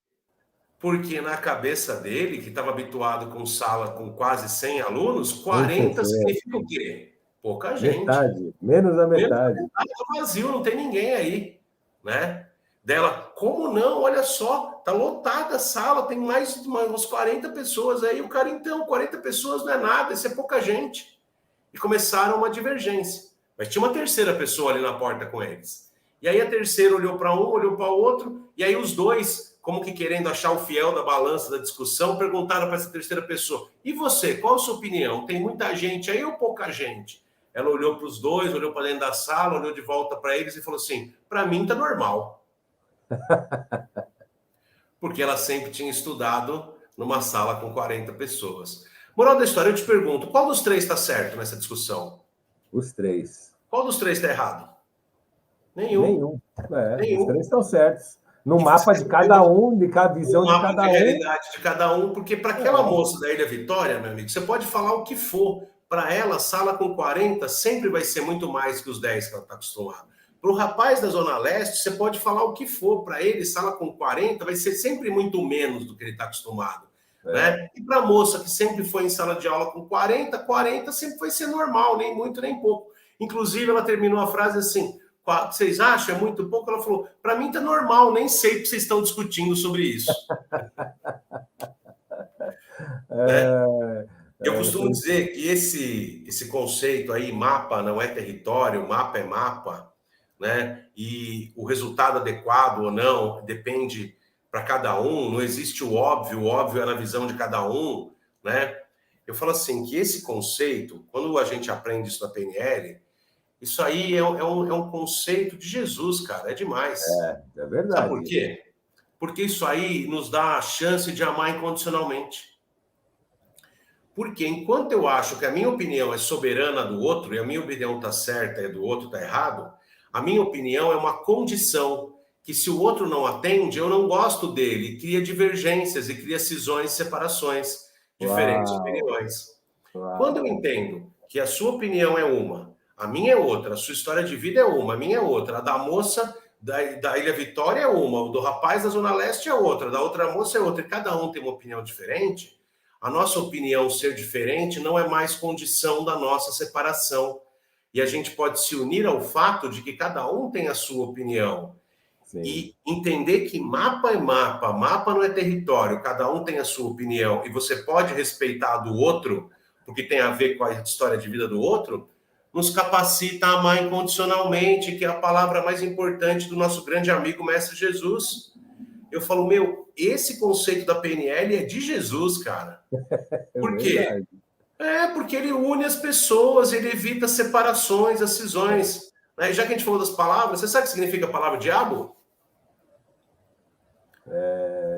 Porque na cabeça dele, que estava habituado com sala com quase 100 alunos, 40 significa o quê? Pouca gente. Metade, menos da metade. Tá vazio, não tem ninguém aí, né? Dela, como não? Olha só, tá lotada a sala, tem mais umas 40 pessoas aí. O cara, então, 40 pessoas não é nada, isso é pouca gente. E começaram uma divergência. Mas tinha uma terceira pessoa ali na porta com eles. E aí a terceira olhou para um, olhou para o outro, e aí os dois, como que querendo achar o fiel da balança da discussão, perguntaram para essa terceira pessoa: e você, qual a sua opinião? Tem muita gente aí ou pouca gente? Ela olhou para os dois, olhou para dentro da sala, olhou de volta para eles e falou assim: para mim tá normal. Porque ela sempre tinha estudado numa sala com 40 pessoas. Moral da história, eu te pergunto, qual dos 3 está certo nessa discussão? Os 3. Qual dos 3 está errado? Nenhum. Nenhum. Os 3 estão certos. No mapa de cada um, de cada visão de cada um. A realidade de cada um, porque para aquela moça da Ilha Vitória, meu amigo, você pode falar o que for. Para ela, sala com 40 sempre vai ser muito mais que os 10 que ela está acostumada. Para o rapaz da Zona Leste, você pode falar o que for. Para ele, sala com 40 vai ser sempre muito menos do que ele está acostumado. Né? E para a moça que sempre foi em sala de aula com 40, 40 sempre vai ser normal, nem muito nem pouco. Inclusive, ela terminou a frase assim: vocês acham é muito pouco? Ela falou: para mim tá normal, nem sei porque vocês estão discutindo sobre isso. Eu costumo dizer que esse conceito aí, mapa não é território, mapa é mapa, né? E o resultado adequado ou não depende para cada um, não existe o óbvio é na visão de cada um, né? Eu falo assim, que esse conceito, quando a gente aprende isso na PNL, isso aí é um conceito de Jesus, cara, é demais. É verdade. Sabe por quê? Porque isso aí nos dá a chance de amar incondicionalmente. Porque enquanto eu acho que a minha opinião é soberana do outro, e a minha opinião está certa e a do outro está errado, a minha opinião é uma condição que se o outro não atende, eu não gosto dele, cria divergências e cria cisões, separações, diferentes opiniões. Quando eu entendo que a sua opinião é uma, a minha é outra, a sua história de vida é uma, a minha é outra, a da moça da Ilha Vitória é uma, o do rapaz da Zona Leste é outra, da outra moça é outra, e cada um tem uma opinião diferente, a nossa opinião ser diferente não é mais condição da nossa separação. E a gente pode se unir ao fato de que cada um tem a sua opinião. Sim. E entender que mapa é mapa não é território, cada um tem a sua opinião, e você pode respeitar a do outro, porque tem a ver com a história de vida do outro, nos capacita a amar incondicionalmente, que é a palavra mais importante do nosso grande amigo Mestre Jesus. Eu falo, meu, esse conceito da PNL é de Jesus, cara. Por quê? Porque ele une as pessoas, ele evita separações, as cisões. Né? Já que a gente falou das palavras, você sabe o que significa a palavra diabo?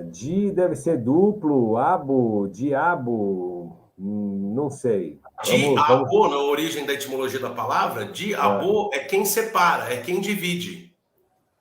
Di deve ser duplo, abo, diabo, não sei. Diabo, na origem da etimologia da palavra, diabo é quem separa, é quem divide.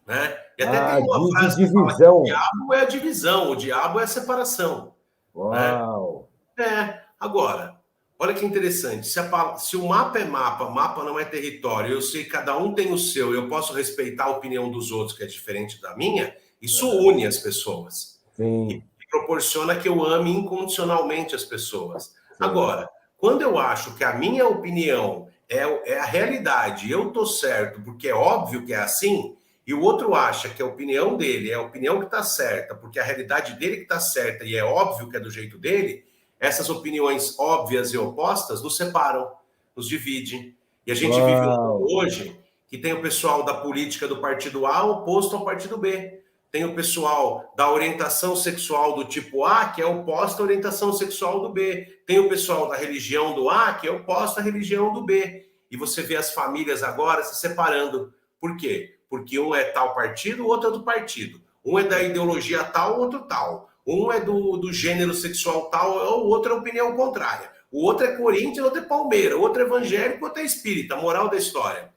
Né? E até tem uma frase que fala que o diabo é a divisão, o diabo é a separação. Uau! Né? Agora, olha que interessante, se o mapa é mapa, mapa não é território, eu sei que cada um tem o seu, eu posso respeitar a opinião dos outros, que é diferente da minha, isso une as pessoas. Sim. E proporciona que eu ame incondicionalmente as pessoas. Sim. Agora, quando eu acho que a minha opinião é a realidade, eu tô certo, porque é óbvio que é assim, e o outro acha que a opinião dele é a opinião que está certa, porque a realidade dele que está certa e é óbvio que é do jeito dele, essas opiniões óbvias e opostas nos separam, nos dividem. E a gente vive um mundo hoje que tem o pessoal da política do partido A oposto ao partido B. Tem o pessoal da orientação sexual do tipo A, que é oposto à orientação sexual do B. Tem o pessoal da religião do A, que é oposto à religião do B. E você vê as famílias agora se separando. Por quê? Porque um é tal partido, o outro é do partido. Um é da ideologia tal, o outro tal. Um é do gênero sexual tal, o outro é opinião contrária. O outro é Corinthians, o outro é Palmeiras, o outro é evangélico, o outro é espírita. Moral da história.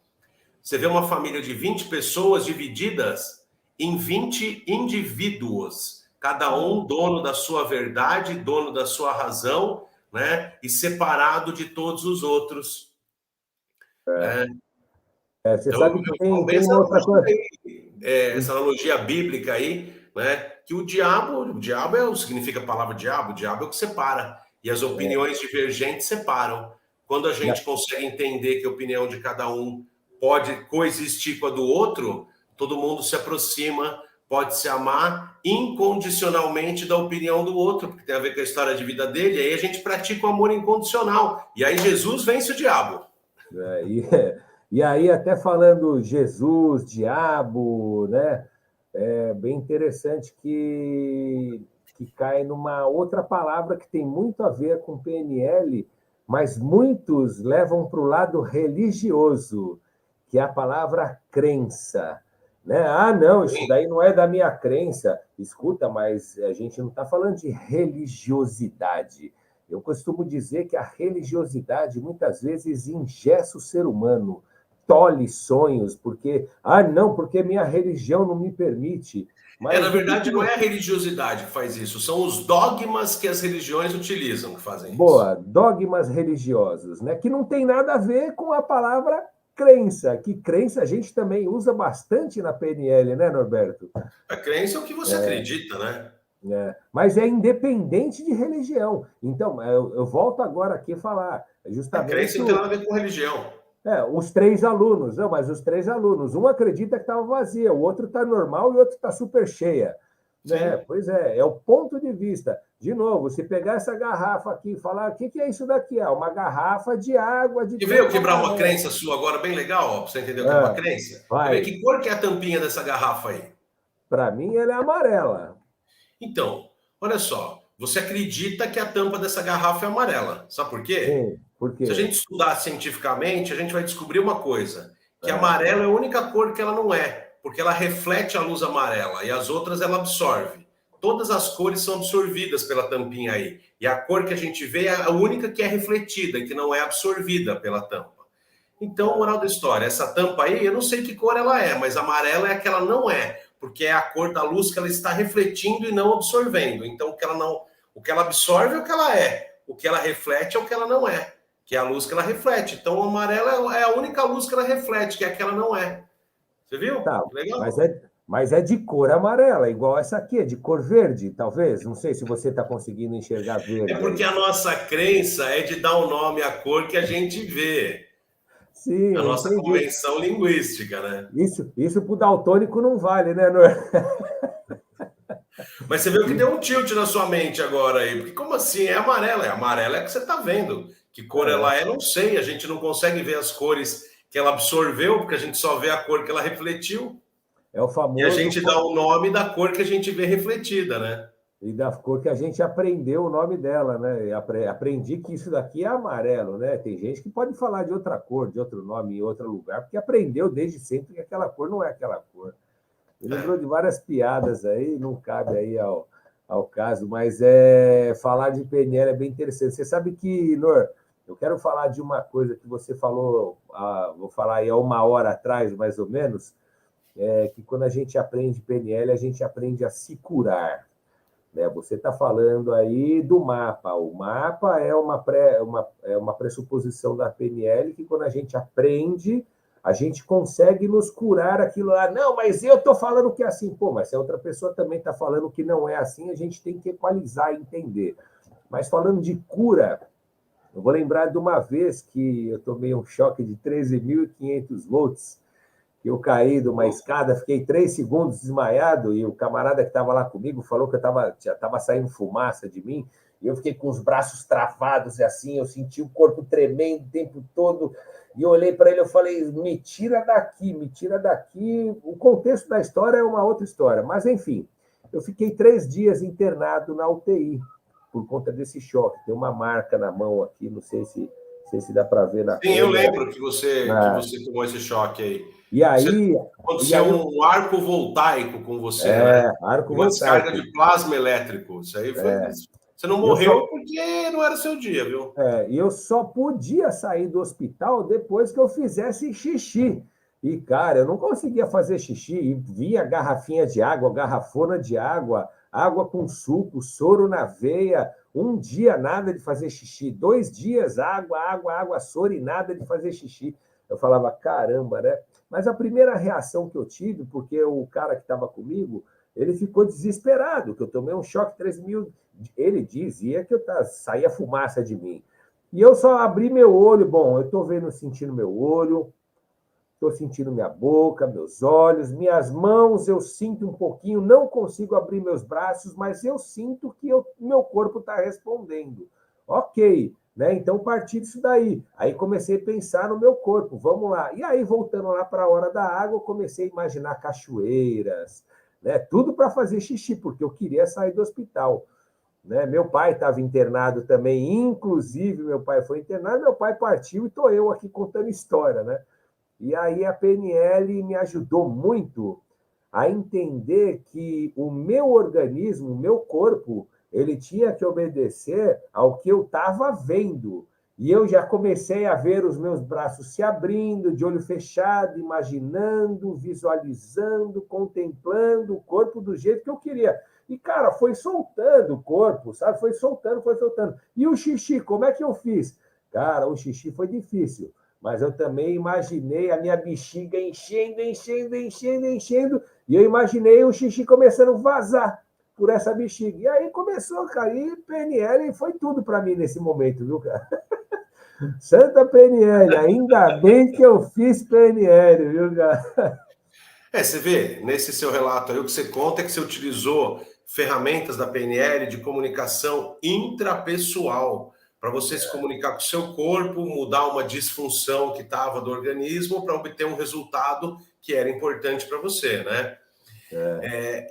Você vê uma família de 20 pessoas divididas em 20 indivíduos. Cada um dono da sua verdade, dono da sua razão, né? E separado de todos os outros. Você então, sabe que tem uma outra coisa. Essa analogia bíblica aí, né? Que o diabo significa a palavra diabo, o diabo é o que separa. E as opiniões divergentes separam. Quando a gente consegue entender que a opinião de cada um pode coexistir com a do outro, todo mundo se aproxima, pode se amar incondicionalmente da opinião do outro, porque tem a ver com a história de vida dele, e aí a gente pratica o amor incondicional. E aí Jesus vence o diabo. E aí, até falando Jesus, diabo, né? É bem interessante que cai numa outra palavra que tem muito a ver com PNL, mas muitos levam para o lado religioso, que é a palavra crença. Né? Ah, não, isso daí não é da minha crença. Escuta, mas a gente não está falando de religiosidade. Eu costumo dizer que a religiosidade muitas vezes engessa o ser humano, tolhe sonhos, porque, porque minha religião não me permite. Mas na verdade, não é a religiosidade que faz isso, são os dogmas que as religiões utilizam que fazem isso. Boa, dogmas religiosos, né? Que não tem nada a ver com a palavra crença, que crença a gente também usa bastante na PNL, né, Norberto? A crença é o que você acredita, né? Mas é independente de religião. Então, eu volto agora aqui a falar. Justamente, a crença não tem nada a ver com religião. Os 3 alunos, mas os 3 alunos, um acredita que estava vazia, o outro está normal e o outro está super cheia. Né? Pois é o ponto de vista. De novo, se pegar essa garrafa aqui e falar, o que é isso daqui? Uma garrafa de água. E veio quebrar uma crença sua agora bem legal, para você entender o que é uma crença? Vai. Que cor que é a tampinha dessa garrafa aí? Para mim, ela é amarela. Então, olha só, você acredita que a tampa dessa garrafa é amarela. Sabe por quê? Sim, por quê? Se a gente estudar cientificamente, a gente vai descobrir uma coisa, que amarelo é a única cor que ela não é, porque ela reflete a luz amarela e as outras ela absorve. Todas as cores são absorvidas pela tampinha aí. E a cor que a gente vê é a única que é refletida e que não é absorvida pela tampa. Então, moral da história, essa tampa aí, eu não sei que cor ela é, mas amarela é a que ela não é, porque é a cor da luz que ela está refletindo e não absorvendo. Então, o que ela absorve é o que ela é, o que ela reflete é o que ela não é, que é a luz que ela reflete. Então, o amarelo é a única luz que ela reflete, que é a que ela não é. Você viu? Tá, legal. Mas é de cor amarela, igual essa aqui, é de cor verde, talvez. Não sei se você está conseguindo enxergar verde. É porque a nossa crença é de dar o nome à cor que a gente vê. Sim, a nossa convenção linguística, né? Isso para o daltônico não vale, né? Mas você viu que deu um tilt na sua mente agora aí. Porque como assim? É amarela. É amarela é que você está vendo. Que cor ela é, não sei. A gente não consegue ver as cores que ela absorveu, porque a gente só vê a cor que ela refletiu. É o famoso... E a gente dá o nome da cor que a gente vê refletida, né? E da cor que a gente aprendeu o nome dela, né? Aprendi que isso daqui é amarelo, né? Tem gente que pode falar de outra cor, de outro nome em outro lugar, porque aprendeu desde sempre que aquela cor não é aquela cor. Me lembrou de várias piadas aí, não cabe aí ao caso, mas falar de PNL é bem interessante. Você sabe que, Nor, eu quero falar de uma coisa que você falou, vou falar aí há 1 hora atrás, mais ou menos, que quando a gente aprende PNL, a gente aprende a se curar. Né? Você está falando aí do mapa. O mapa é uma pressuposição da PNL que, quando a gente aprende, a gente consegue nos curar aquilo lá. Não, mas eu estou falando que é assim. Pô, mas se a outra pessoa também está falando que não é assim, a gente tem que equalizar e entender. Mas falando de cura, eu vou lembrar de uma vez que eu tomei um choque de 13.500 volts, que eu caí de uma escada, fiquei 3 segundos desmaiado, e o camarada que estava lá comigo falou que já estava saindo fumaça de mim, e eu fiquei com os braços travados e assim, eu senti o corpo tremendo o tempo todo, e eu olhei para ele e falei, me tira daqui, me tira daqui. O contexto da história é uma outra história, mas enfim, eu fiquei 3 dias internado na UTI, por conta desse choque. Tem uma marca na mão aqui, não sei se dá para ver na Sim, eu câmera. lembro que você tomou esse choque aí. E aí... Aconteceu um arco voltaico com você, né? Arco uma voltaico. descarga de plasma elétrico. Isso aí foi... Você não morreu porque não era seu dia, viu? E eu só podia sair do hospital depois que eu fizesse xixi. E, cara, eu não conseguia fazer xixi. E vinha garrafinha de água, garrafona de água, água com suco, soro na veia. Um dia nada de fazer xixi. 2 dias, água, soro e nada de fazer xixi. Eu falava, caramba, né? Mas a primeira reação que eu tive, porque o cara que estava comigo, ele ficou desesperado, que eu tomei um choque 3.000. Ele dizia que saía fumaça de mim. E eu só abri meu olho. Bom, eu estou sentindo meu olho, estou sentindo minha boca, meus olhos, minhas mãos, eu sinto um pouquinho, não consigo abrir meus braços, mas eu sinto que meu corpo está respondendo. Ok, né? Então, parti disso daí. Aí comecei a pensar no meu corpo, vamos lá. E aí, voltando lá para a hora da água, eu comecei a imaginar cachoeiras, né? Tudo para fazer xixi, porque eu queria sair do hospital. Né? Meu pai estava internado também, inclusive meu pai foi internado, meu pai partiu e estou eu aqui contando história. Né? E aí a PNL me ajudou muito a entender que o meu organismo, o meu corpo, ele tinha que obedecer ao que eu estava vendo. E eu já comecei a ver os meus braços se abrindo, de olho fechado, imaginando, visualizando, contemplando o corpo do jeito que eu queria. E, cara, foi soltando o corpo, sabe? Foi soltando, foi soltando. E o xixi, como é que eu fiz? Cara, o xixi foi difícil. Mas eu também imaginei a minha bexiga enchendo, e eu imaginei o xixi começando a vazar por essa bexiga. E aí começou a cair PNL, e foi tudo para mim nesse momento, viu, cara? Santa PNL, ainda bem que eu fiz PNL, viu, cara? Você vê, nesse seu relato aí, o que você conta é que você utilizou ferramentas da PNL de comunicação intrapessoal, para você se comunicar com o seu corpo, mudar uma disfunção que estava do organismo para obter um resultado que era importante para você, né?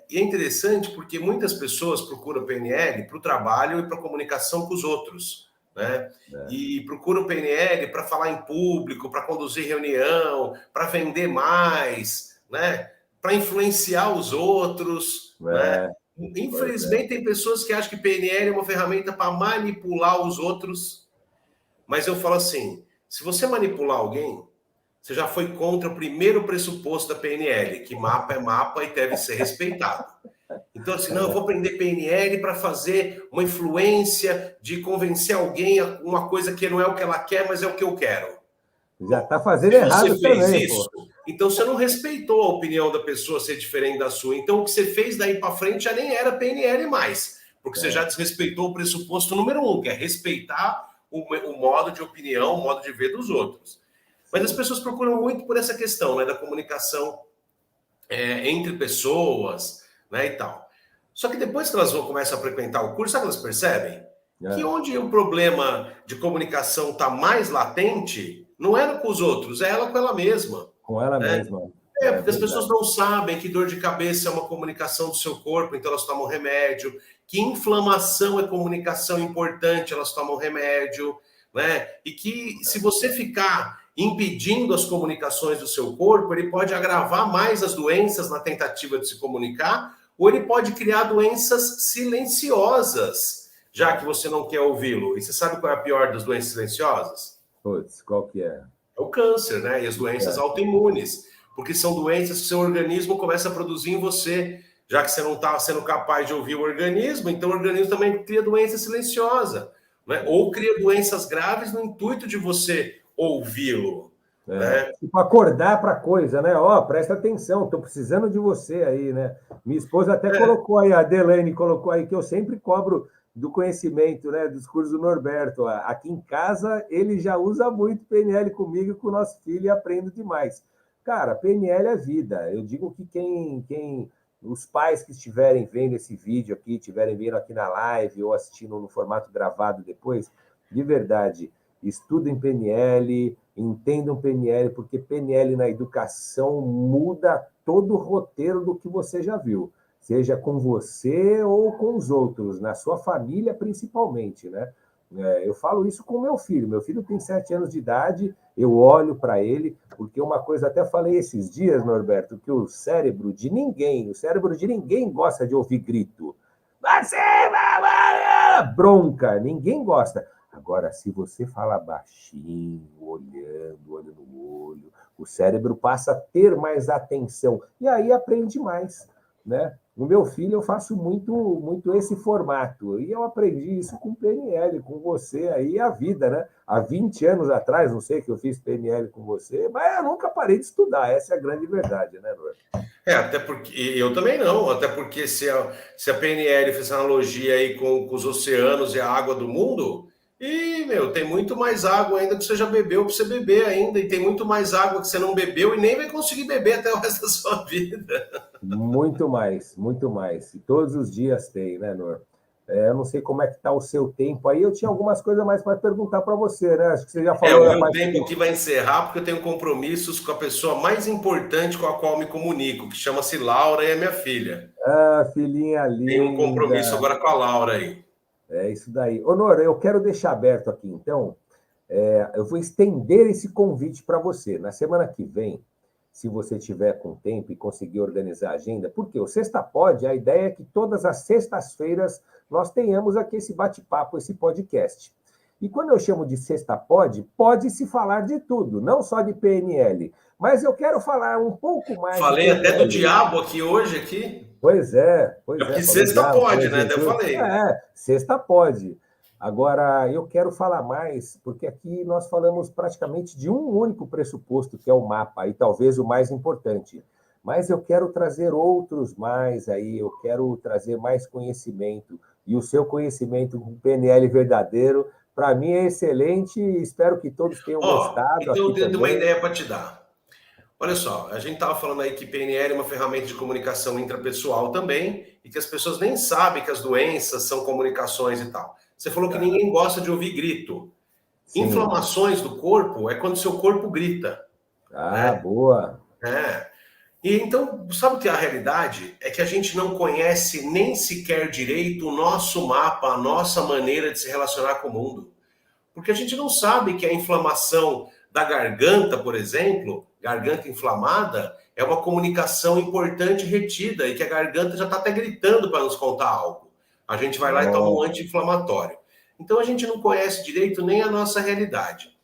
E é interessante porque muitas pessoas procuram PNL para o trabalho e para a comunicação com os outros, né? E procuram PNL para falar em público, para conduzir reunião, para vender mais, né? Para influenciar os outros, né? Infelizmente, tem pessoas que acham que PNL é uma ferramenta para manipular os outros, mas eu falo assim, se você manipular alguém, você já foi contra o primeiro pressuposto da PNL, que mapa é mapa e deve ser respeitado. Então, assim, não, eu vou aprender PNL para fazer uma influência de convencer alguém a uma coisa que não é o que ela quer, mas é o que eu quero. Já está fazendo errado você fez também, isso, pô. então você não respeitou a opinião da pessoa ser diferente da sua. Então, o que você fez daí para frente já nem era PNL mais, porque você já desrespeitou o pressuposto número 1, que é respeitar o modo de opinião, o modo de ver dos outros. Mas as pessoas procuram muito por essa questão, né, da comunicação entre pessoas, né, e tal. Só que depois que elas começam a frequentar o curso, sabe o que elas percebem? que onde o problema de comunicação está mais latente, não é com os outros, é ela com ela mesma. Com ela né? mesma. Porque as pessoas não sabem que dor de cabeça é uma comunicação do seu corpo, então elas tomam remédio, que inflamação é comunicação importante, elas tomam remédio, né? E que se você ficar impedindo as comunicações do seu corpo, ele pode agravar mais as doenças na tentativa de se comunicar, ou ele pode criar doenças silenciosas, já que você não quer ouvi-lo. E você sabe qual é a pior das doenças silenciosas? Putz, qual que é? É o câncer, né? E as doenças autoimunes. Porque são doenças que o seu organismo começa a produzir em você. Já que você não está sendo capaz de ouvir o organismo, então o organismo também cria doença silenciosa. Né? Ou cria doenças graves no intuito de você ouvi-lo. Né? Tipo, acordar para a coisa, né? Ó, presta atenção, estou precisando de você aí, né? Minha esposa até colocou aí, a Delaine colocou aí, que eu sempre cobro do conhecimento, né? Dos cursos do Norberto. Aqui em casa, ele já usa muito PNL comigo e com o nosso filho e aprendo demais. Cara, PNL é vida. Eu digo que os pais que estiverem vendo esse vídeo aqui, estiverem vendo aqui na live ou assistindo no formato gravado depois, de verdade, estudem PNL, entendam PNL, porque PNL na educação muda todo o roteiro do que você já viu, seja com você ou com os outros, na sua família principalmente, né? Eu falo isso com meu filho tem 7 anos de idade, eu olho para ele, porque uma coisa, até falei esses dias, Norberto, que o cérebro de ninguém gosta de ouvir grito. Você bronca, ninguém gosta. Agora, se você fala baixinho, olhando, olho no olho, o cérebro passa a ter mais atenção e aí aprende mais, né? No meu filho, eu faço muito esse formato. E eu aprendi isso com PNL, com você aí, a vida, né? Há 20 anos atrás, não sei que eu fiz PNL com você, mas eu nunca parei de estudar. Essa é a grande verdade, né, Nor? Até porque eu também não, até porque se a PNL fez analogia aí com os oceanos e a água do mundo, tem muito mais água ainda que você já bebeu para você beber ainda, e tem muito mais água que você não bebeu e nem vai conseguir beber até o resto da sua vida. Muito mais, muito mais. E todos os dias tem, né, Nor? Eu não sei como é que está o seu tempo aí. Eu tinha algumas coisas mais para perguntar para você, né? Acho que você já falou. O meu tempo aqui vai encerrar porque eu tenho compromissos com a pessoa mais importante com a qual me comunico, que chama-se Laura e é minha filha. Ah, filhinha linda. Tenho um compromisso agora com a Laura aí. É isso daí. Ô, Nora, eu quero deixar aberto aqui, então, eu vou estender esse convite para você. Na semana que vem, se você tiver com tempo e conseguir organizar a agenda, porque o Sexta Pod, a ideia é que todas as sextas-feiras nós tenhamos aqui esse bate-papo, esse podcast. E quando eu chamo de Sexta Pod, pode-se falar de tudo, não só de PNL. Mas eu quero falar um pouco mais Falei de até PNL. do diabo aqui hoje, aqui. Pois é. É porque sexta pode, né? Eu falei. Sexta pode. Agora, eu quero falar mais, porque aqui nós falamos praticamente de um único pressuposto, que é o mapa, e talvez o mais importante. Mas eu quero trazer outros mais aí, eu quero trazer mais conhecimento. E o seu conhecimento com PNL verdadeiro, para mim é excelente, e espero que todos tenham gostado. Então eu tenho uma ideia para te dar. Olha só, a gente estava falando aí que PNL é uma ferramenta de comunicação intrapessoal também, e que as pessoas nem sabem que as doenças são comunicações e tal. Você falou que ninguém gosta de ouvir grito. Sim. Inflamações do corpo é quando o seu corpo grita. Né? Boa. E então, sabe o que é a realidade? É que a gente não conhece nem sequer direito o nosso mapa, a nossa maneira de se relacionar com o mundo. Porque a gente não sabe que a inflamação da garganta, por exemplo, garganta inflamada, é uma comunicação importante retida e que a garganta já está até gritando para nos contar algo. A gente vai lá e toma um anti-inflamatório. Então a gente não conhece direito nem a nossa realidade.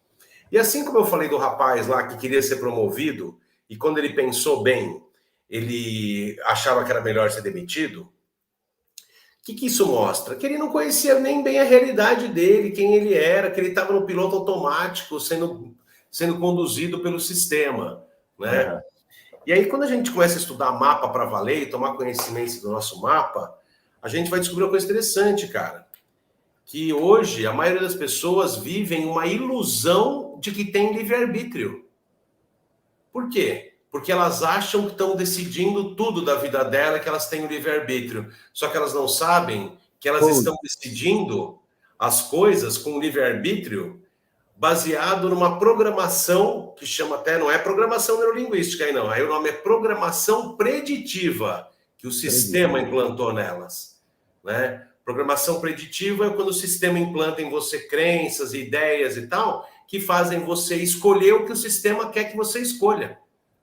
E assim como eu falei do rapaz lá que queria ser promovido e quando ele pensou bem, ele achava que era melhor ser demitido, o que isso mostra? Que ele não conhecia nem bem a realidade dele, quem ele era, que ele estava no piloto automático, sendo conduzido pelo sistema, né? E aí, quando a gente começa a estudar mapa para valer e tomar conhecimento do nosso mapa, a gente vai descobrir uma coisa interessante, cara. Que hoje, a maioria das pessoas vivem uma ilusão de que tem livre-arbítrio. Por quê? Porque elas acham que estão decidindo tudo da vida dela, que elas têm o livre-arbítrio. Só que elas não sabem que elas estão decidindo as coisas com livre-arbítrio baseado numa programação que chama até, não é programação neurolinguística aí não, aí o nome é programação preditiva, que o sistema implantou nelas, né? Programação preditiva é quando o sistema implanta em você crenças, ideias e tal, que fazem você escolher o que o sistema quer que você escolha.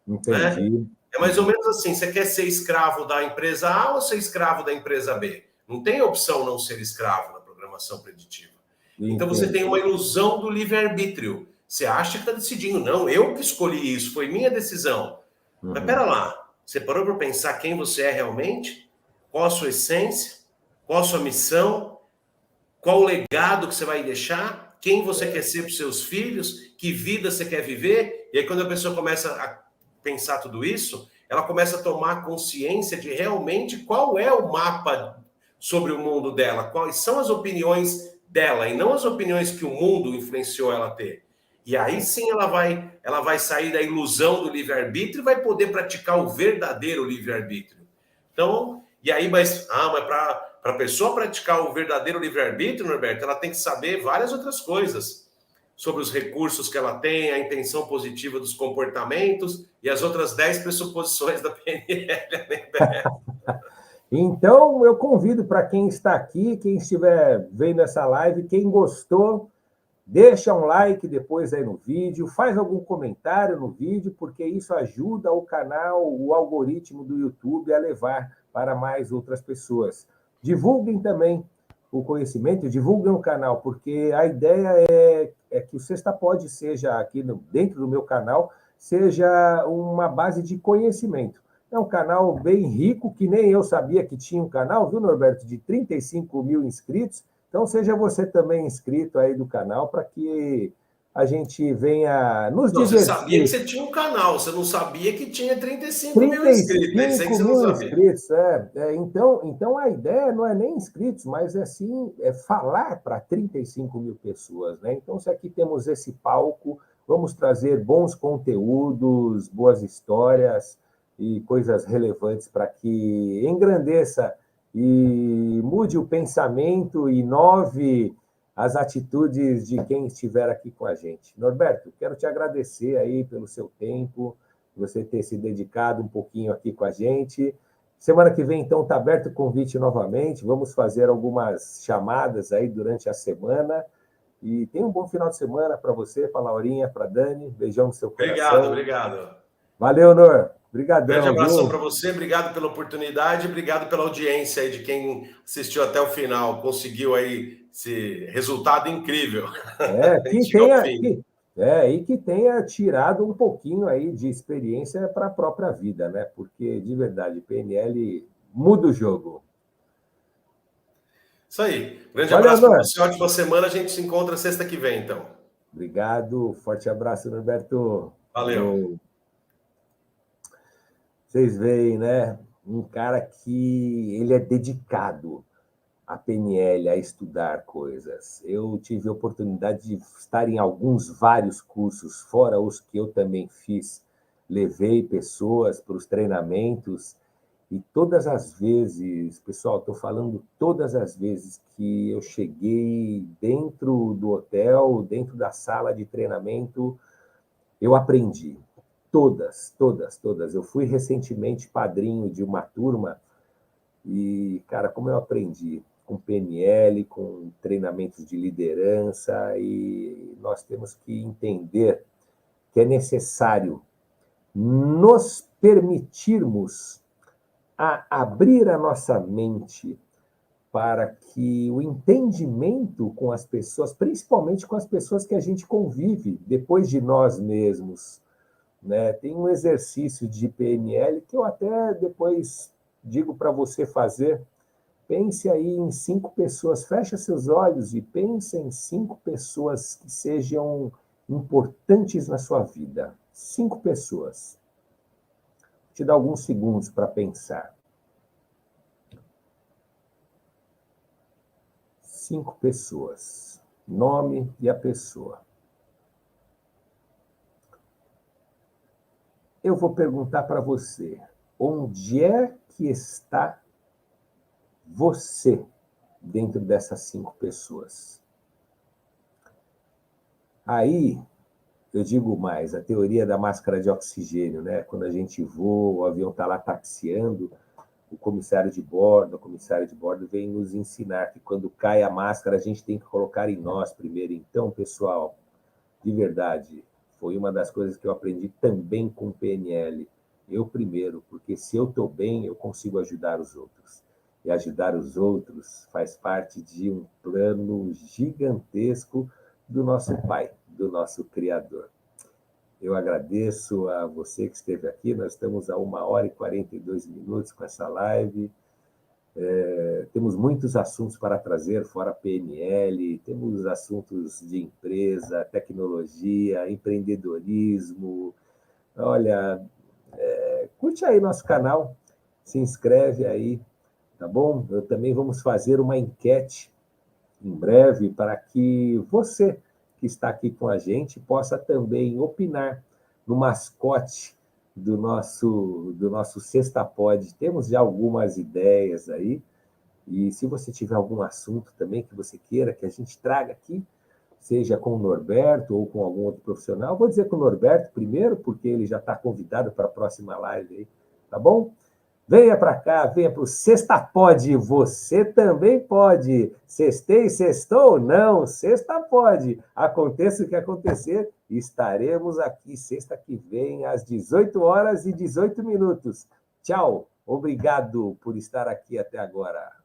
Entendi. Né? É mais ou menos assim, você quer ser escravo da empresa A ou ser escravo da empresa B? Não tem opção não ser escravo na programação preditiva. Então você tem uma ilusão do livre-arbítrio. Você acha que está decidindo. Não, eu que escolhi isso, foi minha decisão. Mas pera lá, você parou para pensar quem você é realmente? Qual a sua essência? Qual a sua missão? Qual o legado que você vai deixar? Quem você quer ser para os seus filhos? Que vida você quer viver? E aí quando a pessoa começa a pensar tudo isso, ela começa a tomar consciência de realmente qual é o mapa sobre o mundo dela, quais são as opiniões dela e não as opiniões que o mundo influenciou ela a ter. E aí sim ela vai sair da ilusão do livre-arbítrio e vai poder praticar o verdadeiro livre-arbítrio. Então, e aí, mas para a pessoa praticar o verdadeiro livre-arbítrio, Norberto, ela tem que saber várias outras coisas sobre os recursos que ela tem, a intenção positiva dos comportamentos e as outras 10 pressuposições da PNL. Então, eu convido para quem está aqui, quem estiver vendo essa live, quem gostou, deixa um like depois aí no vídeo, faz algum comentário no vídeo, porque isso ajuda o canal, o algoritmo do YouTube a levar para mais outras pessoas. Divulguem também o conhecimento, divulguem o canal, porque a ideia é que o Sexta Pod seja, aqui dentro do meu canal, seja uma base de conhecimento. É um canal bem rico, que nem eu sabia que tinha um canal, viu, Norberto, de 35 mil inscritos. Então, seja você também inscrito aí do canal, para que a gente venha nos divertir. Você sabia que você tinha um canal, você não sabia que tinha 35 mil inscritos. 35 mil inscritos, então, a ideia não é nem inscritos, mas é falar para 35 mil pessoas, né? Então, se aqui temos esse palco, vamos trazer bons conteúdos, boas histórias e coisas relevantes para que engrandeça e mude o pensamento e inove as atitudes de quem estiver aqui com a gente. Norberto, quero te agradecer aí pelo seu tempo, você ter se dedicado um pouquinho aqui com a gente. Semana que vem, então, está aberto o convite novamente. Vamos fazer algumas chamadas aí durante a semana. E tenha um bom final de semana para você, para a Laurinha, para a Dani. Beijão no seu coração. Obrigado. Valeu, Nor. Obrigadão. Grande abração para você, obrigado pela oportunidade, obrigado pela audiência aí de quem assistiu até o final, conseguiu aí esse resultado incrível. Que tenha tirado um pouquinho aí de experiência para a própria vida, né? Porque, de verdade, PNL muda o jogo. Isso aí. Grande abraço para você, ótima semana. A gente se encontra sexta que vem, então. Obrigado. Forte abraço, Norberto. Valeu. Vocês veem, né? Um cara que ele é dedicado à PNL, a estudar coisas. Eu tive a oportunidade de estar em vários cursos, fora os que eu também fiz. Levei pessoas para os treinamentos e todas as vezes, pessoal, estou falando todas as vezes que eu cheguei dentro do hotel, dentro da sala de treinamento, eu aprendi. Todas. Eu fui recentemente padrinho de uma turma e, cara, como eu aprendi com PNL, com treinamentos de liderança, e nós temos que entender que é necessário nos permitirmos abrir a nossa mente para que o entendimento com as pessoas, principalmente com as pessoas que a gente convive, depois de nós mesmos, né? Tem um exercício de PNL que eu até depois digo para você fazer. Pense aí em 5 pessoas, fecha seus olhos e pense em 5 pessoas que sejam importantes na sua vida. 5 pessoas. Vou te dar alguns segundos para pensar. 5 pessoas. Nome e a pessoa. Eu vou perguntar para você, onde é que está você dentro dessas 5 pessoas? Aí, eu digo mais, a teoria da máscara de oxigênio, né? Quando a gente voa, o avião está lá taxiando, o comissário de bordo, a comissária de bordo vem nos ensinar que quando cai a máscara, a gente tem que colocar em nós primeiro. Então, pessoal, de verdade, foi uma das coisas que eu aprendi também com o PNL. Eu primeiro, porque se eu estou bem, eu consigo ajudar os outros. E ajudar os outros faz parte de um plano gigantesco do nosso Pai, do nosso Criador. Eu agradeço a você que esteve aqui. Nós estamos a 1 hora e 42 minutos com essa live. Temos muitos assuntos para trazer, fora PNL, temos assuntos de empresa, tecnologia, empreendedorismo. Olha, curte aí nosso canal, se inscreve aí, tá bom? Eu também vamos fazer uma enquete em breve para que você que está aqui com a gente possa também opinar no mascote do nosso Sexta Pod. Temos já algumas ideias aí, e se você tiver algum assunto também que você queira que a gente traga aqui, seja com o Norberto ou com algum outro profissional, vou dizer com o Norberto primeiro, porque ele já está convidado para a próxima live aí, tá bom? Venha para cá, venha para o Sexta Pode, você também pode. Sextei, sextou? Não, sexta pode. Aconteça o que acontecer, estaremos aqui sexta que vem, às 18 horas e 18 minutos. Tchau, obrigado por estar aqui até agora.